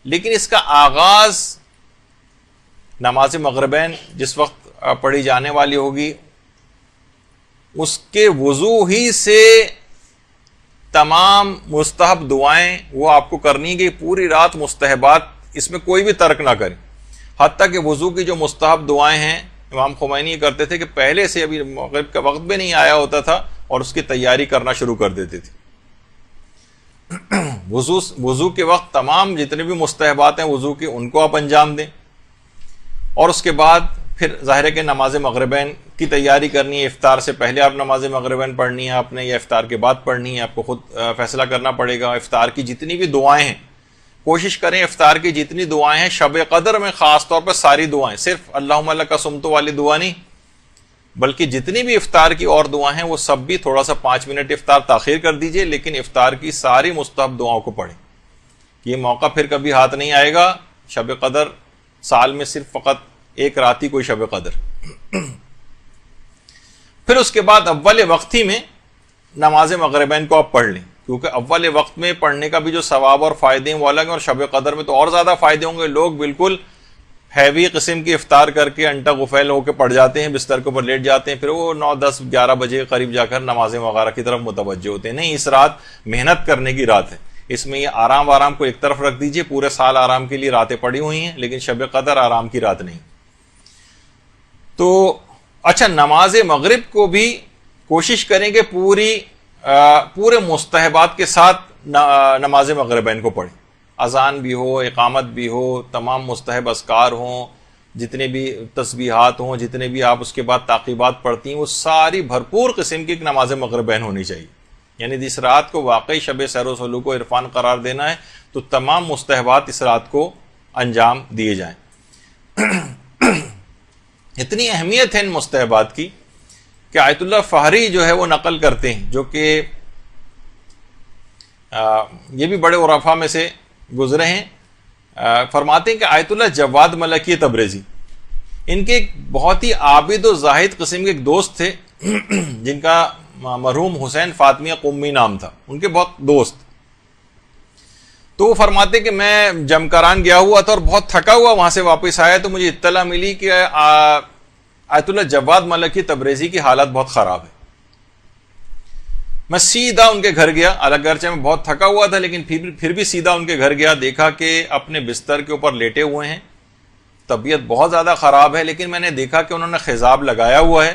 لیکن اس کا آغاز نماز مغربین جس وقت پڑھی جانے والی ہوگی اس کے وضو ہی سے تمام مستحب دعائیں وہ آپ کو کرنی کہ پوری رات مستحبات اس میں کوئی بھی ترک نہ کریں. حتیٰ کہ وضو کی جو مستحب دعائیں ہیں امام خمینی یہ کرتے تھے کہ پہلے سے ابھی مغرب کا وقت بھی نہیں آیا ہوتا تھا اور اس کی تیاری کرنا شروع کر دیتے تھے. وضو کے وقت تمام جتنے بھی مستحبات ہیں وضو کی ان کو آپ انجام دیں, اور اس کے بعد پھر ظاہر ہے کہ نماز مغربین کی تیاری کرنی ہے. افطار سے پہلے آپ نماز مغربین پڑھنی ہے آپ نے یا افطار کے بعد پڑھنی ہے, آپ کو خود فیصلہ کرنا پڑے گا. افطار کی جتنی بھی دعائیں ہیں کوشش کریں افطار کی جتنی دعائیں ہیں شب قدر میں خاص طور پر ساری دعائیں, صرف اللہم لک صمت والی دعا نہیں بلکہ جتنی بھی افطار کی اور دعائیں ہیں وہ سب بھی تھوڑا سا 5 منٹ افطار تاخیر کر دیجئے, لیکن افطار کی ساری مستحب دعاؤں کو پڑھیں. یہ موقع پھر کبھی ہاتھ نہیں آئے گا. شب قدر سال میں صرف فقط ایک رات ہی کوئی شب قدر. پھر اس کے بعد اول وقت ہی میں نماز مغربین کو آپ پڑھ لیں, کیونکہ اول وقت میں پڑھنے کا بھی جو ثواب اور فائدے ہیں وہ الگ ہیں, اور شب قدر میں تو اور زیادہ فائدے ہوں گے. لوگ بالکل ہیوی قسم کی افطار کر کے انٹا غفیل ہو کے پڑ جاتے ہیں, بستر کے اوپر لیٹ جاتے ہیں, پھر وہ 9, 10, 11 بجے قریب جا کر نمازیں وغیرہ کی طرف متوجہ ہوتے ہیں. نہیں, اس رات محنت کرنے کی رات ہے. اس میں یہ آرام کو ایک طرف رکھ دیجئے. پورے سال آرام کے لیے راتیں پڑی ہوئی ہیں, لیکن شب قدر آرام کی رات نہیں. تو اچھا, نماز مغرب کو بھی کوشش کریں کہ پورے مستحبات کے ساتھ نماز مغربین کو پڑھیں. اذان بھی ہو, اقامت بھی ہو, تمام مستحب اذکار ہوں, جتنے بھی تسبیحات ہوں, جتنے بھی آپ اس کے بعد تعقیبات پڑھتی ہیں, وہ ساری بھرپور قسم کی نماز مغربین ہونی چاہیے. یعنی اس رات کو واقعی شب سیر و سلوک و عرفان قرار دینا ہے تو تمام مستحبات اس رات کو انجام دیے جائیں. اتنی اہمیت ہے ان مستحبات کی کہ آیت اللہ فہری جو ہے وہ نقل کرتے ہیں, جو کہ یہ بھی بڑے عرفاء میں سے گزرے ہیں. فرماتے ہیں کہ آیت اللہ جواد ملکی تبریزی, ان کے ایک بہت ہی عابد و زاہد قسم کے ایک دوست تھے جن کا مرحوم حسین فاطمیہ قمی نام تھا, ان کے بہت دوست. تو وہ فرماتے کہ میں جمکران گیا ہوا تھا اور بہت تھکا ہوا وہاں سے واپس آیا تو مجھے اطلاع ملی کہ آیت اللہ جواد ملکی تبریزی کی حالت بہت خراب ہے. میں سیدھا ان کے گھر گیا, اگرچہ میں بہت تھکا ہوا تھا لیکن پھر بھی سیدھا ان کے گھر گیا. دیکھا کہ اپنے بستر کے اوپر لیٹے ہوئے ہیں, طبیعت بہت زیادہ خراب ہے, لیکن میں نے دیکھا کہ انہوں نے خضاب لگایا ہوا ہے,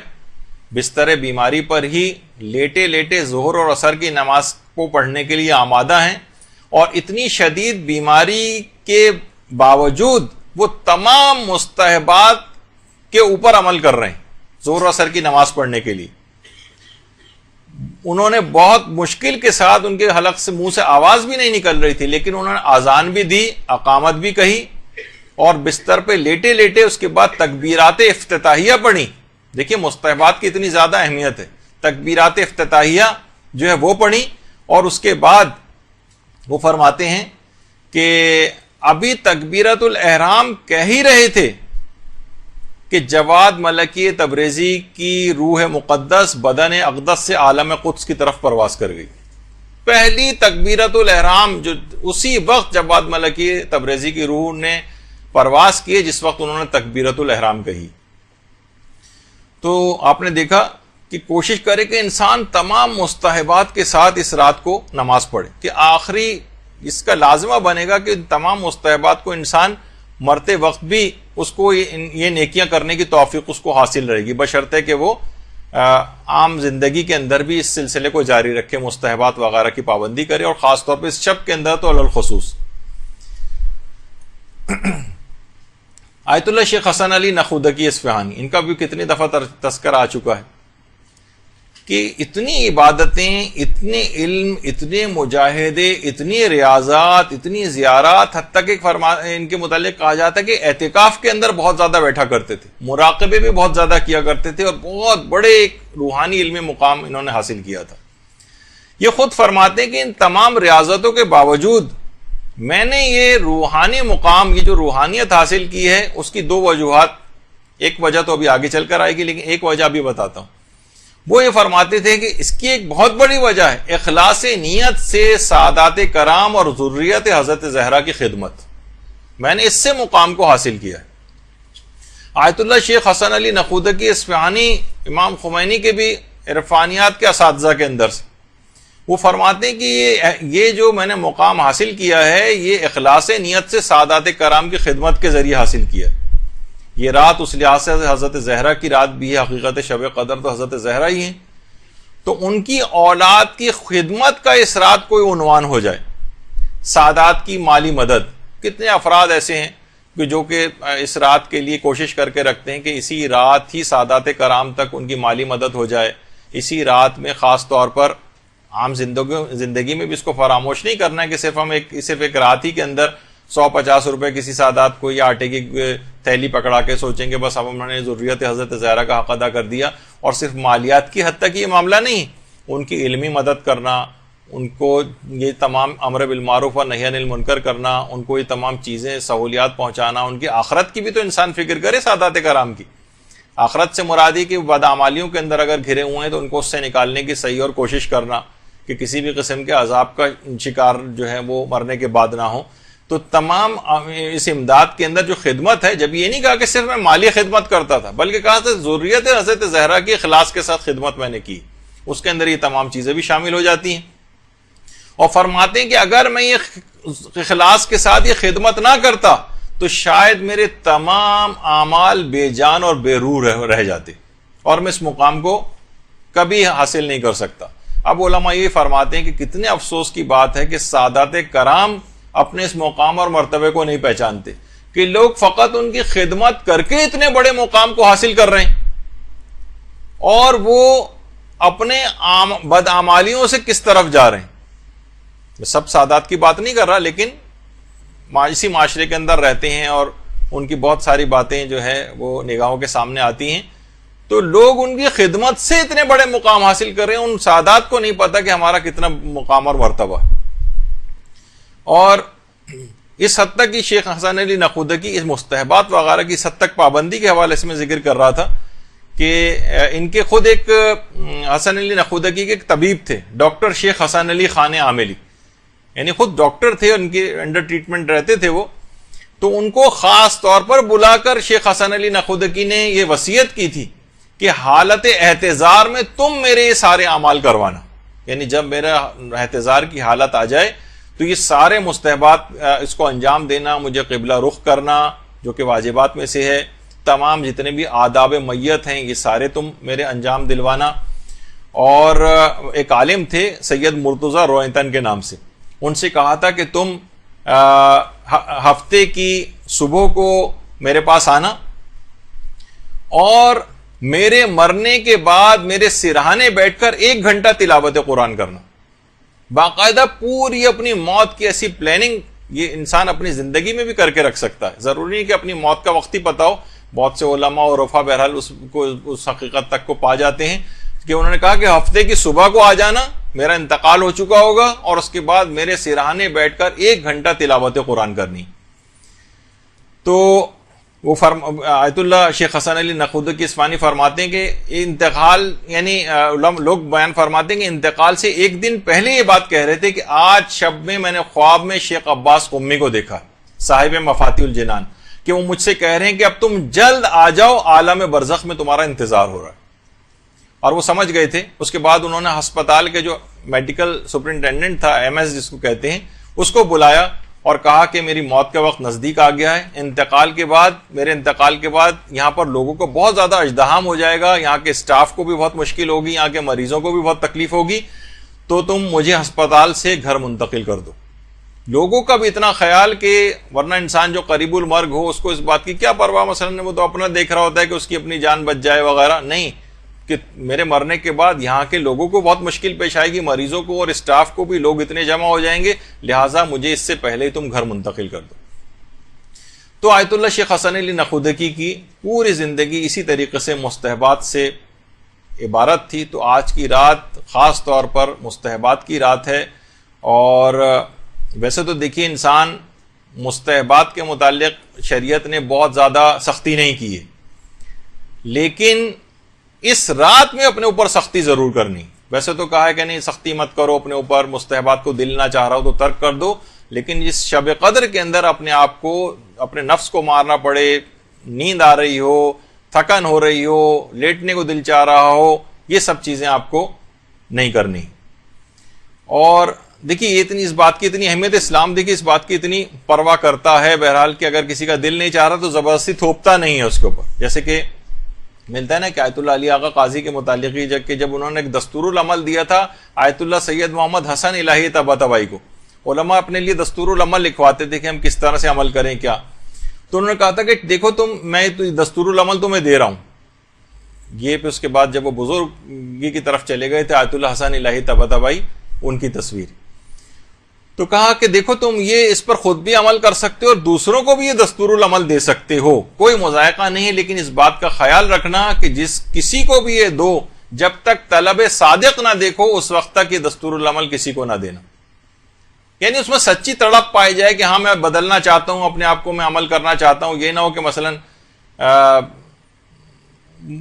بستر بیماری پر ہی لیٹے لیٹے ظہر اور عصر کی نماز کو پڑھنے کے لیے آمادہ ہیں, اور اتنی شدید بیماری کے باوجود وہ تمام مستحبات کے اوپر عمل کر رہے ہیں ظہر و عصر کی نماز پڑھنے کے لیے. انہوں نے بہت مشکل کے ساتھ, ان کے حلق سے منہ سے آواز بھی نہیں نکل رہی تھی, لیکن انہوں نے اذان بھی دی, اقامت بھی کہی, اور بستر پہ لیٹے لیٹے اس کے بعد تکبیرات افتتاحیہ پڑھی. دیکھیے مستحبات کی اتنی زیادہ اہمیت ہے. تکبیرات افتتاحیہ جو ہے وہ پڑھی, اور اس کے بعد وہ فرماتے ہیں کہ ابھی تکبیرۃ الاحرام کہہ ہی رہے تھے کہ جواد ملکی تبریزی کی روح مقدس بدن اقدس سے عالم قدس کی طرف پرواز کر گئی. پہلی تکبیرۃ الاحرام جو اسی وقت جواد ملکی تبریزی کی روح نے پرواز کی جس وقت انہوں نے تکبیرۃ الاحرام کہی. تو آپ نے دیکھا کہ کوشش کرے کہ انسان تمام مستحبات کے ساتھ اس رات کو نماز پڑھے, کہ آخری اس کا لازمہ بنے گا کہ تمام مستحبات کو انسان مرتے وقت بھی اس کو یہ نیکیاں کرنے کی توفیق اس کو حاصل رہے گی, بشرطے کہ وہ عام زندگی کے اندر بھی اس سلسلے کو جاری رکھے, مستحبات وغیرہ کی پابندی کرے, اور خاص طور پہ اس شب کے اندر تو علی الخصوص. آیت اللہ شیخ حسن علی نخودکی اصفہانی, ان کا بھی کتنی دفعہ تذکر آ چکا ہے کہ اتنی عبادتیں, اتنے علم, اتنے مجاہدے, اتنی ریاضات, اتنی زیارات, حتیٰ کہ ان کے متعلق کہا جاتا ہے کہ اعتکاف کے اندر بہت زیادہ بیٹھا کرتے تھے, مراقبے بھی بہت زیادہ کیا کرتے تھے, اور بہت بڑے ایک روحانی علمی مقام انہوں نے حاصل کیا تھا. یہ خود فرماتے ہیں کہ ان تمام ریاضتوں کے باوجود میں نے یہ روحانی مقام, یہ جو روحانیت حاصل کی ہے, اس کی 2 وجوہات, ایک وجہ تو ابھی آگے چل کر آئے گی لیکن ایک وجہ بھی بتاتا ہوں. وہ یہ فرماتے تھے کہ اس کی ایک بہت بڑی وجہ ہے اخلاص نیت سے سادات کرام اور ذریت حضرت زہرا کی خدمت. میں نے اس سے مقام کو حاصل کیا ہے۔ آیت اللہ شیخ حسن علی نخودکی اصفہانی امام خمینی کے بھی عرفانیات کے اساتذہ کے اندر سے، وہ فرماتے ہیں کہ یہ جو میں نے مقام حاصل کیا ہے یہ اخلاص نیت سے سادات کرام کی خدمت کے ذریعے حاصل کیا ہے۔ یہ رات اس لحاظ سے حضرت زہرا کی رات بھی ہے، حقیقت شب قدر تو حضرت زہرا ہی ہیں، تو ان کی اولاد کی خدمت کا اس رات کوئی عنوان ہو جائے، سادات کی مالی مدد۔ کتنے افراد ایسے ہیں جو کہ اس رات کے لیے کوشش کر کے رکھتے ہیں کہ اسی رات ہی سادات کرام تک ان کی مالی مدد ہو جائے، اسی رات میں خاص طور پر عام زندگی میں بھی اس کو فراموش نہیں کرنا ہے کہ صرف ہم صرف ایک رات ہی کے اندر 150 روپے کسی سادات کو یا آٹے کی تھیلی پکڑا کے سوچیں گے بس اب ہم نے ضروریت حضرت زہرا کا حق ادا کر دیا، اور صرف مالیات کی حد تک یہ معاملہ نہیں، ان کی علمی مدد کرنا، ان کو یہ تمام امر بالمعروف و نہی عن المنکر کرنا، ان کو یہ تمام چیزیں سہولیات پہنچانا، ان کی آخرت کی بھی تو انسان فکر کرے سادات کرام کی۔ آخرت سے مرادی کہ بدعمالیوں کے اندر اگر گھرے ہوئے ہیں تو ان کو اس سے نکالنے کی صحیح اور کوشش کرنا کہ کسی بھی قسم کے عذاب کا شکار جو ہے وہ مرنے کے بعد نہ ہو۔ تو تمام اس امداد کے اندر جو خدمت ہے، جب یہ نہیں کہا کہ صرف میں مالی خدمت کرتا تھا، بلکہ کہا تھا ضروریت حضرت زہرا کی اخلاص کے ساتھ خدمت میں نے کی، اس کے اندر یہ تمام چیزیں بھی شامل ہو جاتی ہیں۔ اور فرماتے ہیں کہ اگر میں یہ اخلاص کے ساتھ یہ خدمت نہ کرتا تو شاید میرے تمام اعمال بے جان اور بے روح رہ جاتے اور میں اس مقام کو کبھی حاصل نہیں کر سکتا۔ اب علماء یہ فرماتے ہیں کہ کتنے افسوس کی بات ہے کہ سادات کرام اپنے اس مقام اور مرتبے کو نہیں پہچانتے، کہ لوگ فقط ان کی خدمت کر کے اتنے بڑے مقام کو حاصل کر رہے ہیں، اور وہ اپنے بدعمالیوں سے کس طرف جا رہے ہیں۔ میں سب سادات کی بات نہیں کر رہا، لیکن اسی معاشرے کے اندر رہتے ہیں اور ان کی بہت ساری باتیں جو ہے وہ نگاہوں کے سامنے آتی ہیں، تو لوگ ان کی خدمت سے اتنے بڑے مقام حاصل کر رہے ہیں، ان سادات کو نہیں پتا کہ ہمارا کتنا مقام اور مرتبہ ہے۔ اور اس حد تک کہ شیخ حسن علی نخودکی اس مستحبات وغیرہ کی اس حد تک پابندی کے حوالے سے میں ذکر کر رہا تھا کہ ان کے خود ایک حسن علی نخودکی کے ایک طبیب تھے، ڈاکٹر شیخ حسن علی خان عاملی، یعنی خود ڈاکٹر تھے، ان کے انڈر ٹریٹمنٹ رہتے تھے وہ، تو ان کو خاص طور پر بلا کر شیخ حسن علی نخودکی نے یہ وصیت کی تھی کہ حالت احتضار میں تم میرے یہ سارے اعمال کروانا، یعنی جب میرا احتضار کی حالت آ جائے تو یہ سارے مستحبات اس کو انجام دینا، مجھے قبلہ رخ کرنا جو کہ واجبات میں سے ہے، تمام جتنے بھی آداب میت ہیں یہ سارے تم میرے انجام دلوانا۔ اور ایک عالم تھے سید مرتضی روئنتن کے نام سے، ان سے کہا تھا کہ تم ہفتے کی صبح کو میرے پاس آنا اور میرے مرنے کے بعد میرے سرہانے بیٹھ کر 1 گھنٹہ تلاوت قرآن کرنا۔ باقاعدہ پوری اپنی موت کی ایسی پلاننگ یہ انسان اپنی زندگی میں بھی کر کے رکھ سکتا ہے، ضروری نہیں کہ اپنی موت کا وقت ہی پتا ہو۔ بہت سے علماء اور عرفا بہرحال اس حقیقت تک کو پا جاتے ہیں کہ انہوں نے کہا کہ ہفتے کی صبح کو آ جانا، میرا انتقال ہو چکا ہوگا، اور اس کے بعد میرے سرہانے بیٹھ کر 1 گھنٹہ تلاوت قرآن کرنی۔ تو وہ آیت اللہ شیخ حسن علی نخودکی اصفہانی فرماتے ہیں کہ انتقال، یعنی لوگ بیان فرماتے ہیں کہ انتقال سے 1 دن پہلے یہ بات کہہ رہے تھے کہ آج شب میں میں نے خواب میں شیخ عباس قمی کو دیکھا، صاحب مفاتیح الجنان، کہ وہ مجھ سے کہہ رہے ہیں کہ اب تم جلد آ جاؤ، عالم برزخ میں تمہارا انتظار ہو رہا ہے۔ اور وہ سمجھ گئے تھے۔ اس کے بعد انہوں نے ہسپتال کے جو میڈیکل سپرنٹینڈنٹ تھا، MS جس کو کہتے ہیں، اس کو بلایا اور کہا کہ میری موت کا وقت نزدیک آ گیا ہے، میرے انتقال کے بعد یہاں پر لوگوں کو بہت زیادہ ازدحام ہو جائے گا، یہاں کے اسٹاف کو بھی بہت مشکل ہوگی، یہاں کے مریضوں کو بھی بہت تکلیف ہوگی، تو تم مجھے ہسپتال سے گھر منتقل کر دو۔ لوگوں کا بھی اتنا خیال کہ ورنہ انسان جو قریب المرگ ہو اس کو اس بات کی کیا پرواہ، مثلا وہ تو اپنا دیکھ رہا ہوتا ہے کہ اس کی اپنی جان بچ جائے وغیرہ، نہیں، کہ میرے مرنے کے بعد یہاں کے لوگوں کو بہت مشکل پیش آئے گی، مریضوں کو اور اسٹاف کو بھی، لوگ اتنے جمع ہو جائیں گے، لہٰذا مجھے اس سے پہلے ہی تم گھر منتقل کر دو۔ تو آیت اللہ شیخ حسن علی نخودکی کی پوری زندگی اسی طریقے سے مستحبات سے عبارت تھی۔ تو آج کی رات خاص طور پر مستحبات کی رات ہے، اور ویسے تو دیکھیے انسان مستحبات کے متعلق شریعت نے بہت زیادہ سختی نہیں کی ہے، لیکن اس رات میں اپنے اوپر سختی ضرور کرنی۔ ویسے تو کہا ہے کہ نہیں سختی مت کرو اپنے اوپر، مستحبات کو دل نہ چاہ رہا ہو تو ترک کر دو، لیکن اس شب قدر کے اندر اپنے آپ کو، اپنے نفس کو مارنا پڑے، نیند آ رہی ہو، تھکن ہو رہی ہو، لیٹنے کو دل چاہ رہا ہو، یہ سب چیزیں آپ کو نہیں کرنی. اور دیکھیے یہ اتنی، اس بات کی اتنی اہمیت، اسلام دیکھیے اس بات کی اتنی پرواہ کرتا ہے بہرحال کہ اگر کسی کا دل نہیں چاہ رہا تو زبردستی تھوپتا نہیں ہے اس کے اوپر. جیسے کہ ملتا ہے نا کہ آیت اللہ علی آغا قاضی کے متعلق ہی جب انہوں نے ایک دستور العمل دیا تھا آیت اللہ سید محمد حسن الہی طباطبائی کو، علماء اپنے لیے دستور العمل لکھواتے تھے کہ ہم کس طرح سے عمل کریں کیا. تو انہوں نے کہا تھا کہ دیکھو میں دستور العمل تمہیں دے رہا ہوں یہ. پھر اس کے بعد جب وہ بزرگی کی طرف چلے گئے تھے آیت اللہ حسن الہی طباطبائی، ان کی تصویر، تو کہا کہ دیکھو تم یہ اس پر خود بھی عمل کر سکتے ہو اور دوسروں کو بھی یہ دستور العمل دے سکتے ہو، کوئی مذائقہ نہیں ہے، لیکن اس بات کا خیال رکھنا کہ کسی کو بھی یہ دو، جب تک طلب صادق نہ دیکھو اس وقت تک یہ دستور العمل کسی کو نہ دینا. یعنی اس میں سچی تڑپ پائی جائے کہ ہاں میں بدلنا چاہتا ہوں، اپنے آپ کو میں عمل کرنا چاہتا ہوں. یہ نہ ہو کہ مثلا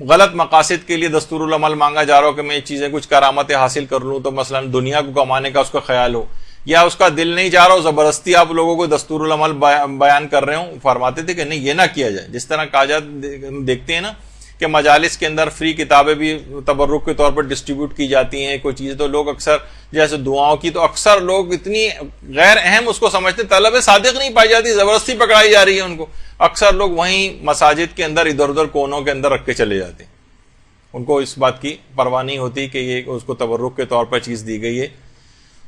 غلط مقاصد کے لیے دستور العمل مانگا جا رہا ہو کہ میں یہ چیزیں کچھ کرامتیں حاصل کر لوں، تو مثلا دنیا کو کمانے کا اس کا خیال ہو، یا اس کا دل نہیں چاہ رہا ہو، زبردستی آپ لوگوں کو دستور العمل بیان کر رہے ہوں. فرماتے تھے کہ نہیں، یہ نہ کیا جائے. جس طرح کہا دیکھتے ہیں نا کہ مجالس کے اندر فری کتابیں بھی تبرک کے طور پر ڈسٹریبیوٹ کی جاتی ہیں، کوئی چیز تو لوگ اکثر جیسے دعاؤں کی، تو اکثر لوگ اتنی غیر اہم اس کو سمجھتے، طلب صادق نہیں پائی جاتی، زبردستی پکڑائی جا رہی ہے ان کو. اکثر لوگ وہیں مساجد کے اندر ادھر ادھر کونوں کے اندر رکھ کے چلے جاتے ہیں، ان کو اس بات کی پرواہ نہیں ہوتی کہ یہ اس کو تبرک کے طور پر چیز دی گئی ہے.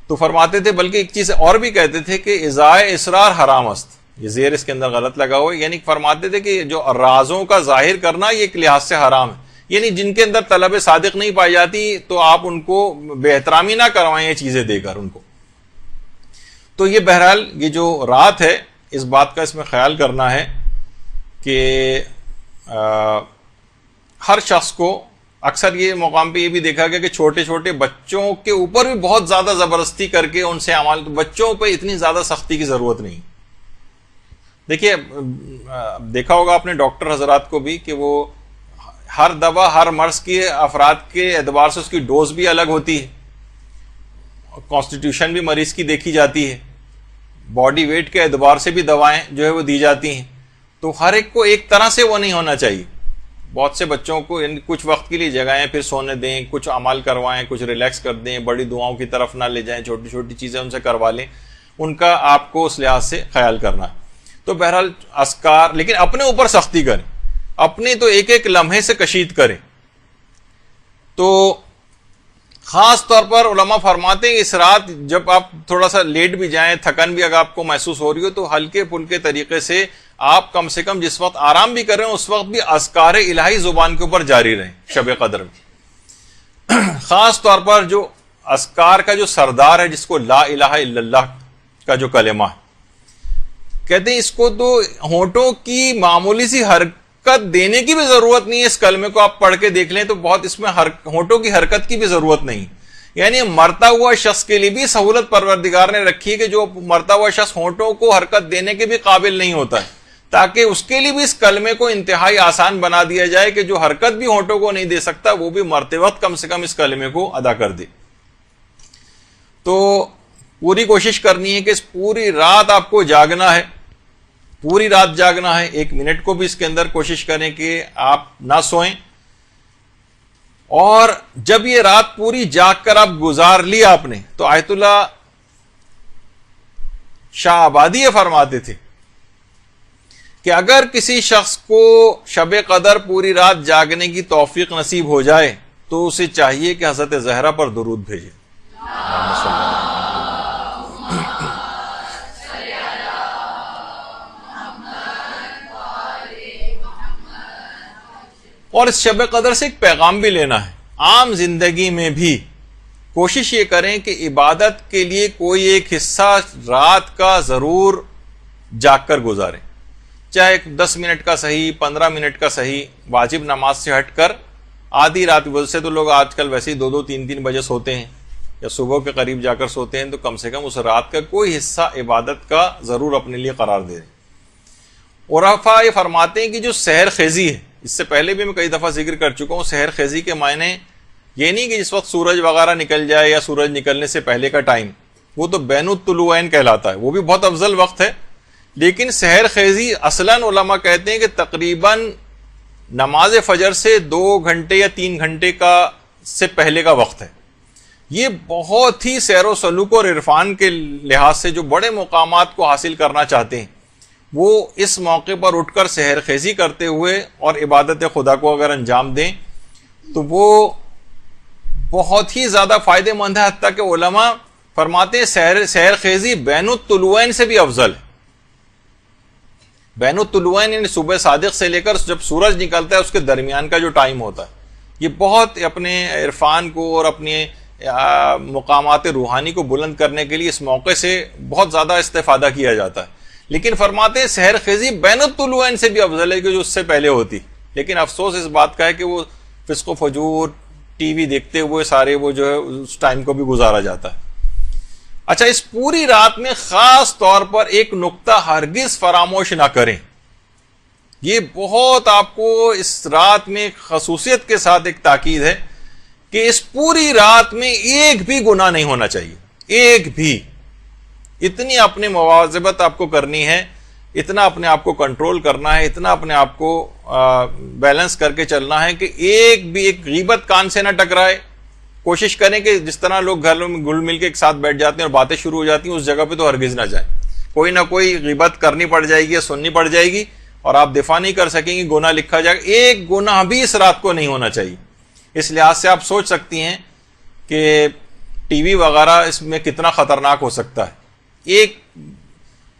تو فرماتے تھے، بلکہ ایک چیز اور بھی کہتے تھے کہ ازائے اسرار حرام است، یہ زیر اس کے اندر غلط لگا ہوا ہے. یعنی فرماتے تھے کہ جو رازوں کا ظاہر کرنا یہ ایک لحاظ سے حرام ہے. یعنی جن کے اندر طلب صادق نہیں پائی جاتی تو آپ ان کو بے احترامی نہ کروائیں یہ چیزیں دے کر ان کو. تو یہ بہرحال یہ جو رات ہے اس بات کا اس میں خیال کرنا ہے کہ ہر شخص کو، اکثر یہ مقام پہ یہ بھی دیکھا گیا کہ چھوٹے چھوٹے بچوں کے اوپر بھی بہت زیادہ زبردستی کر کے ان سے عمل، بچوں پہ اتنی زیادہ سختی کی ضرورت نہیں. دیکھیے دیکھا ہوگا آپ نے ڈاکٹر حضرات کو بھی کہ وہ ہر دوا ہر مرض کے افراد کے اعتبار سے اس کی ڈوز بھی الگ ہوتی ہے، کانسٹیٹیوشن بھی مریض کی دیکھی جاتی ہے، باڈی ویٹ کے اعتبار سے بھی دوائیں جو ہے وہ دی جاتی ہیں. تو ہر ایک کو ایک طرح سے وہ نہیں ہونا چاہیے. بہت سے بچوں کو کچھ وقت کے لیے جگائیں، پھر سونے دیں، کچھ عمل کروائیں، کچھ ریلیکس کر دیں، بڑی دعاؤں کی طرف نہ لے جائیں، چھوٹی چھوٹی چیزیں ان سے کروا لیں، ان کا آپ کو اس لحاظ سے خیال کرنا ہے. تو بہرحال اذکار، لیکن اپنے اوپر سختی کریں، اپنے تو ایک ایک لمحے سے کشید کریں. تو خاص طور پر علماء فرماتے ہیں اس رات جب آپ تھوڑا سا لیٹ بھی جائیں، تھکن بھی اگر آپ کو محسوس ہو رہی ہو، تو ہلکے پھلکے طریقے سے آپ کم سے کم جس وقت آرام بھی کر رہے ہیں اس وقت بھی اذکار الہی زبان کے اوپر جاری رہیں شب قدر میں. خاص طور پر جو اذکار کا جو سردار ہے، جس کو لا الہ الا اللہ کا جو کلمہ ہے، کہتے ہیں اس کو تو ہونٹوں کی معمولی سی حرکت دینے کی بھی ضرورت نہیں ہے. اس کلمے کو آپ پڑھ کے دیکھ لیں تو بہت اس میں ہونٹوں کی حرکت کی بھی ضرورت نہیں. یعنی مرتا ہوا شخص کے لیے بھی سہولت پروردگار نے رکھی ہے کہ جو مرتا ہوا شخص ہونٹوں کو حرکت دینے کے بھی قابل نہیں ہوتا ہے، تاکہ اس کے لیے بھی اس کلمے کو انتہائی آسان بنا دیا جائے کہ جو حرکت بھی ہونٹوں کو نہیں دے سکتا وہ بھی مرتے وقت کم سے کم اس کلمے کو ادا کر دے. تو پوری کوشش کرنی ہے کہ اس پوری رات آپ کو جاگنا ہے، پوری رات جاگنا ہے. 1 منٹ کو بھی اس کے اندر کوشش کریں کہ آپ نہ سوئیں. اور جب یہ رات پوری جاگ کر آپ گزار لی آپ نے، تو آیت اللہ شاہ آبادی یہ فرماتے تھے کہ اگر کسی شخص کو شب قدر پوری رات جاگنے کی توفیق نصیب ہو جائے تو اسے چاہیے کہ حضرت زہرا پر درود بھیجے. اور اس شب قدر سے ایک پیغام بھی لینا ہے. عام زندگی میں بھی کوشش یہ کریں کہ عبادت کے لیے کوئی ایک حصہ رات کا ضرور جاگ کر گزاریں، چاہے 10 منٹ کا صحیح، 15 منٹ کا صحیح. واجب نماز سے ہٹ کر آدھی رات، ویسے تو لوگ آج کل ویسے ہی 2-2 3-3 بجے سوتے ہیں یا صبح کے قریب جا کر سوتے ہیں، تو کم سے کم اس رات کا کوئی حصہ عبادت کا ضرور اپنے لیے قرار دے دیں. عرفا یہ فرماتے ہیں کہ جو سحر خیزی ہے، اس سے پہلے بھی میں کئی دفعہ ذکر کر چکا ہوں، سحر خیزی کے معنی یہ نہیں کہ جس وقت سورج وغیرہ نکل جائے یا سورج نکلنے سے پہلے کا ٹائم، وہ تو بین الطلوعین کہلاتا ہے، وہ بھی بہت افضل وقت ہے. لیکن سحر خیزی اصلاً علماء کہتے ہیں کہ تقریباً نماز فجر سے 2 گھنٹے یا 3 گھنٹے کا سے پہلے کا وقت ہے. یہ بہت ہی سیر و سلوک اور عرفان کے لحاظ سے جو بڑے مقامات کو حاصل کرنا چاہتے ہیں وہ اس موقع پر اٹھ کر سحر خیزی کرتے ہوئے اور عبادت خدا کو اگر انجام دیں تو وہ بہت ہی زیادہ فائدہ مند ہے. حتیٰ کہ علماء فرماتے ہیں سحر خیزی بین الطلوعین سے بھی افضل ہے. بین الطلوعین یعنی صبح صادق سے لے کر جب سورج نکلتا ہے اس کے درمیان کا جو ٹائم ہوتا ہے، یہ بہت اپنے عرفان کو اور اپنے مقامات روحانی کو بلند کرنے کے لیے اس موقع سے بہت زیادہ استفادہ کیا جاتا ہے. لیکن فرماتے ہیں سحر خیزی بین الطلوعین سے بھی افضل ہے کہ جو اس سے پہلے ہوتی. لیکن افسوس اس بات کا ہے کہ وہ فسق و فجور ٹی وی دیکھتے ہوئے سارے وہ جو ہے اس ٹائم کو بھی گزارا جاتا ہے. اچھا، اس پوری رات میں خاص طور پر ایک نقطہ ہرگز فراموش نہ کریں. یہ بہت آپ کو اس رات میں خصوصیت کے ساتھ ایک تاکید ہے کہ اس پوری رات میں ایک بھی گناہ نہیں ہونا چاہیے، ایک بھی. اتنی اپنی مواظبت آپ کو کرنی ہے، اتنا اپنے آپ کو کنٹرول کرنا ہے، اتنا اپنے آپ کو بیلنس کر کے چلنا ہے کہ ایک بھی ایک غیبت کان سے نہ ٹکرائے. کوشش کریں کہ جس طرح لوگ گھروں میں گل مل کے ایک ساتھ بیٹھ جاتے ہیں اور باتیں شروع ہو جاتی ہیں اس جگہ پہ تو ہرگز نہ جائیں. کوئی نہ کوئی غیبت کرنی پڑ جائے گی یا سننی پڑ جائے گی اور آپ دفاع نہیں کر سکیں گے، گناہ لکھا جائے گا. ایک گناہ بھی اس رات کو نہیں ہونا چاہیے. اس لحاظ سے آپ سوچ سکتی ہیں کہ ٹی وی وغیرہ اس میں کتنا خطرناک ہو سکتا ہے. ایک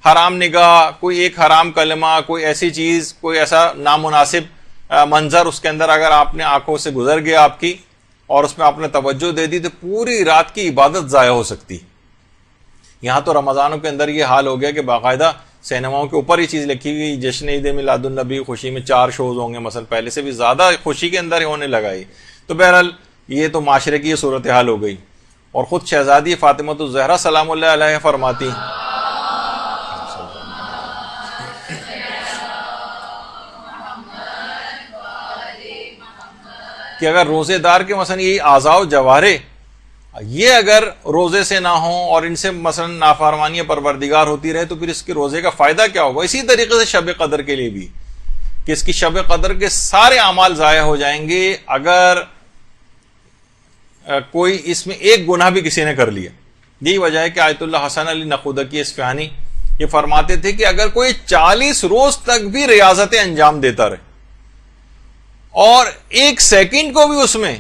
حرام نگاہ، کوئی ایک حرام کلمہ، کوئی ایسی چیز، کوئی ایسا نامناسب منظر اس کے اندر اگر آپ نے آنکھوں سے گزر گیا آپ کی اور اس میں آپ نے توجہ دے دی تو پوری رات کی عبادت ضائع ہو سکتی. یہاں تو رمضانوں کے اندر یہ حال ہو گیا کہ باقاعدہ سینماؤں کے اوپر یہ چیز لکھی گئی جشن عید میلاد النبی خوشی میں 4 شوز ہوں گے مثلا، پہلے سے بھی زیادہ خوشی کے اندر ہی ہونے لگائی. تو بہرحال یہ تو معاشرے کی یہ صورتحال ہو گئی. اور خود شہزادی فاطمہ الزہرا سلام اللہ علیہ فرماتی کہ اگر روزے دار کے مثلا یہی اعضاء و جوارے یہ اگر روزے سے نہ ہوں اور ان سے مثلا نافرمانی پروردگار ہوتی رہے تو پھر اس کے روزے کا فائدہ کیا ہوگا. اسی طریقے سے شب قدر کے لیے بھی کہ اس کی شب قدر کے سارے اعمال ضائع ہو جائیں گے اگر کوئی اس میں ایک گناہ بھی کسی نے کر لیا. یہی وجہ ہے کہ آیت اللہ حسن علی نقودکی اصفہانی یہ فرماتے تھے کہ اگر کوئی 40 روز تک بھی ریاضتیں انجام دیتا رہے اور 1 سیکنڈ کو بھی اس میں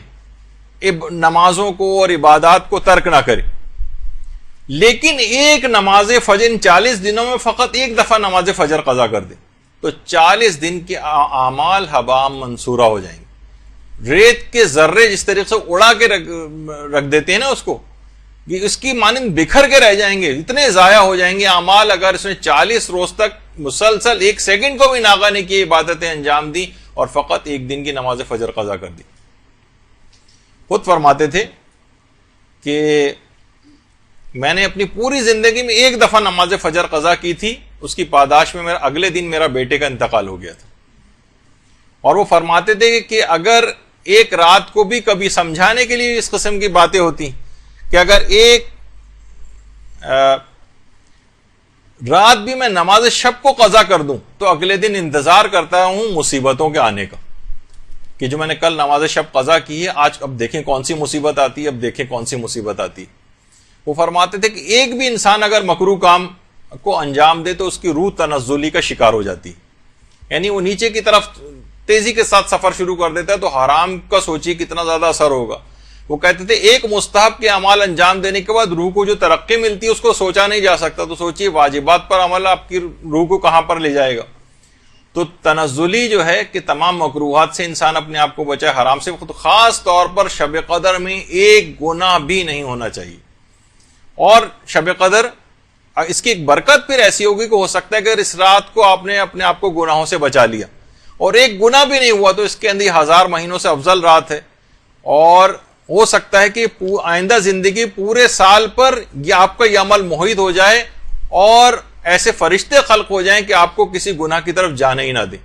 نمازوں کو اور عبادات کو ترک نہ کرے، لیکن ایک نماز فجر ان 40 دنوں میں فقط ایک دفعہ نماز فجر قضا کر دے تو 40 دن کے اعمال ہباء منصورہ ہو جائیں گے. ریت کے ذرے جس طریقے سے اڑا کے رکھ دیتے ہیں نا اس کو، اس کی مانند بکھر کے رہ جائیں گے، اتنے ضائع ہو جائیں گے اعمال اگر اس نے 40 روز تک مسلسل 1 سیکنڈ کو بھی ناغہ نہیں کی عبادتیں انجام دی اور فقط 1 دن کی نماز فجر قضا کر دی. خود فرماتے تھے کہ میں نے اپنی پوری زندگی میں 1 دفعہ نماز فجر قضا کی تھی، اس کی پاداش میں اگلے دن میرا بیٹے کا انتقال ہو گیا تھا. اور وہ فرماتے تھے کہ اگر ایک رات کو بھی کبھی سمجھانے کے لیے اس قسم کی باتیں ہوتی کہ اگر ایک رات بھی میں نماز شب کو قضا کر دوں تو اگلے دن انتظار کرتا ہوں مصیبتوں کے آنے کا کہ جو میں نے کل نماز شب قضا کی ہے آج اب دیکھیں کون سی مصیبت آتی ہے، اب دیکھیں کون سی مصیبت آتی ہے. وہ فرماتے تھے کہ ایک بھی انسان اگر مکروہ کام کو انجام دے تو اس کی روح تنزلی کا شکار ہو جاتی، یعنی وہ نیچے کی طرف تیزی کے ساتھ سفر شروع کر دیتا ہے. تو حرام کا سوچیے کتنا زیادہ اثر ہوگا. وہ کہتے تھے ایک مستحب کے اعمال انجام دینے کے بعد روح کو جو ترقی ملتی ہے اس کو سوچا نہیں جا سکتا، تو سوچیے واجبات پر عمل آپ کی روح کو کہاں پر لے جائے گا. تو تنزلی جو ہے کہ تمام مکروہات سے انسان اپنے آپ کو بچائے، حرام سے، خاص طور پر شب قدر میں ایک گناہ بھی نہیں ہونا چاہیے. اور شب قدر اس کی ایک برکت پھر ایسی ہوگی کہ ہو سکتا ہے کہ اس رات کو آپ نے اپنے آپ کو گناہوں سے بچا لیا اور ایک گناہ بھی نہیں ہوا تو اس کے اندر 1000 مہینوں سے افضل رات ہے. اور ہو سکتا ہے کہ آئندہ زندگی پورے سال پر یہ آپ کا یہ عمل محیط ہو جائے اور ایسے فرشتے خلق ہو جائیں کہ آپ کو کسی گناہ کی طرف جانے ہی نہ دیں.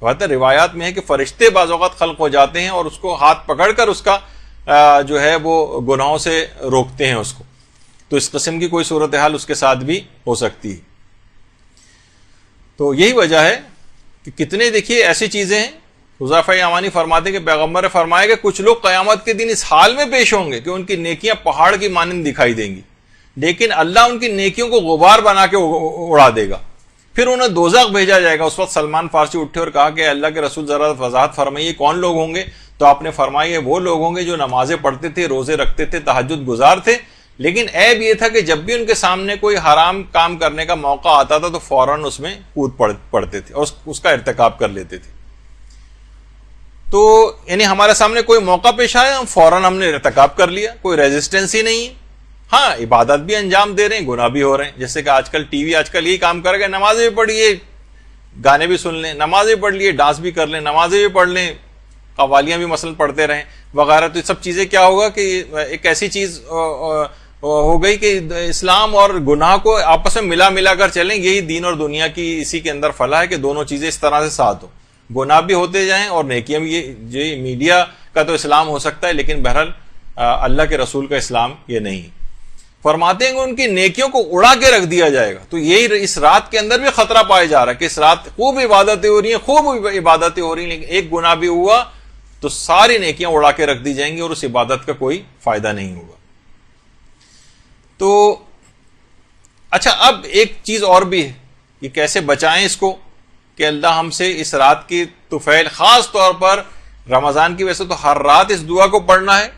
روایات میں ہے کہ فرشتے بعض اوقات خلق ہو جاتے ہیں اور اس کو ہاتھ پکڑ کر اس کا جو ہے وہ گناہوں سے روکتے ہیں اس کو. تو تو اس قسم کی کوئی صورتحال اس کے ساتھ بھی ہو سکتی ہے. تو یہی وجہ ہے کہ کتنے دیکھیے ایسی چیزیں ہیں. حذیفہ یمانی فرماتے کہ پیغمبر نے فرمایا کہ کچھ لوگ قیامت کے دن اس حال میں پیش ہوں گے کہ ان کی نیکیاں پہاڑ کی مانند دکھائی دیں گی، لیکن اللہ ان کی نیکیوں کو غبار بنا کے اڑا دے گا، پھر انہیں دوزخ بھیجا جائے گا. اس وقت سلمان فارسی اٹھے اور کہا کہ اللہ کے رسول ذرا وضاحت فرمائیے کون لوگ ہوں گے؟ تو آپ نے فرمایا وہ لوگ ہوں گے جو نمازیں پڑھتے تھے، روزے رکھتے تھے، تہجد گزار تھے، لیکن عیب یہ تھا کہ جب بھی ان کے سامنے کوئی حرام کام کرنے کا موقع آتا تھا تو فوراً اس میں کود پڑتے تھے اور اس کا ارتکاب کر لیتے تھے. تو یعنی ہمارے سامنے کوئی موقع پیش آیا، فوراً ہم نے ارتکاب کر لیا، کوئی ریزسٹنس ہی نہیں ہے. ہاں عبادت بھی انجام دے رہے ہیں، گناہ بھی ہو رہے ہیں. جیسے کہ آج کل ٹی وی یہی کام کر گئے، نمازیں بھی پڑھیے، گانے بھی سن لیں، نمازیں پڑھ لیے، ڈانس بھی کر لیں، نمازیں بھی پڑھ لیں، قوالیاں بھی مثلاً پڑھتے رہیں وغیرہ. تو یہ سب چیزیں کیا ہوگا کہ ایک ایسی چیز ہو گئی کہ اسلام اور گناہ کو آپس میں ملا کر چلیں. یہی دین اور دنیا کی اسی کے اندر فلاح ہے کہ دونوں چیزیں اس طرح سے ساتھ ہو، گناہ بھی ہوتے جائیں اور نیکیاں بھی. یہ میڈیا کا تو اسلام ہو سکتا ہے لیکن بہرحال اللہ کے رسول کا اسلام یہ نہیں. فرماتے ہیں کہ ان کی نیکیوں کو اڑا کے رکھ دیا جائے گا. تو یہی اس رات کے اندر بھی خطرہ پایا جا رہا ہے کہ اس رات خوب عبادتیں ہو رہی ہیں، خوب عبادتیں ہو رہی ہیں، لیکن ایک گناہ بھی ہوا تو ساری نیکیاں اڑا کے رکھ دی جائیں گی اور اس عبادت کا کوئی فائدہ نہیں ہوگا. تو اچھا، اب ایک چیز اور بھی ہے کہ کیسے بچائیں اس کو کہ اللہ ہم سے اس رات کی طفیل، خاص طور پر رمضان کی، ویسے تو ہر رات اس دعا کو پڑھنا ہے،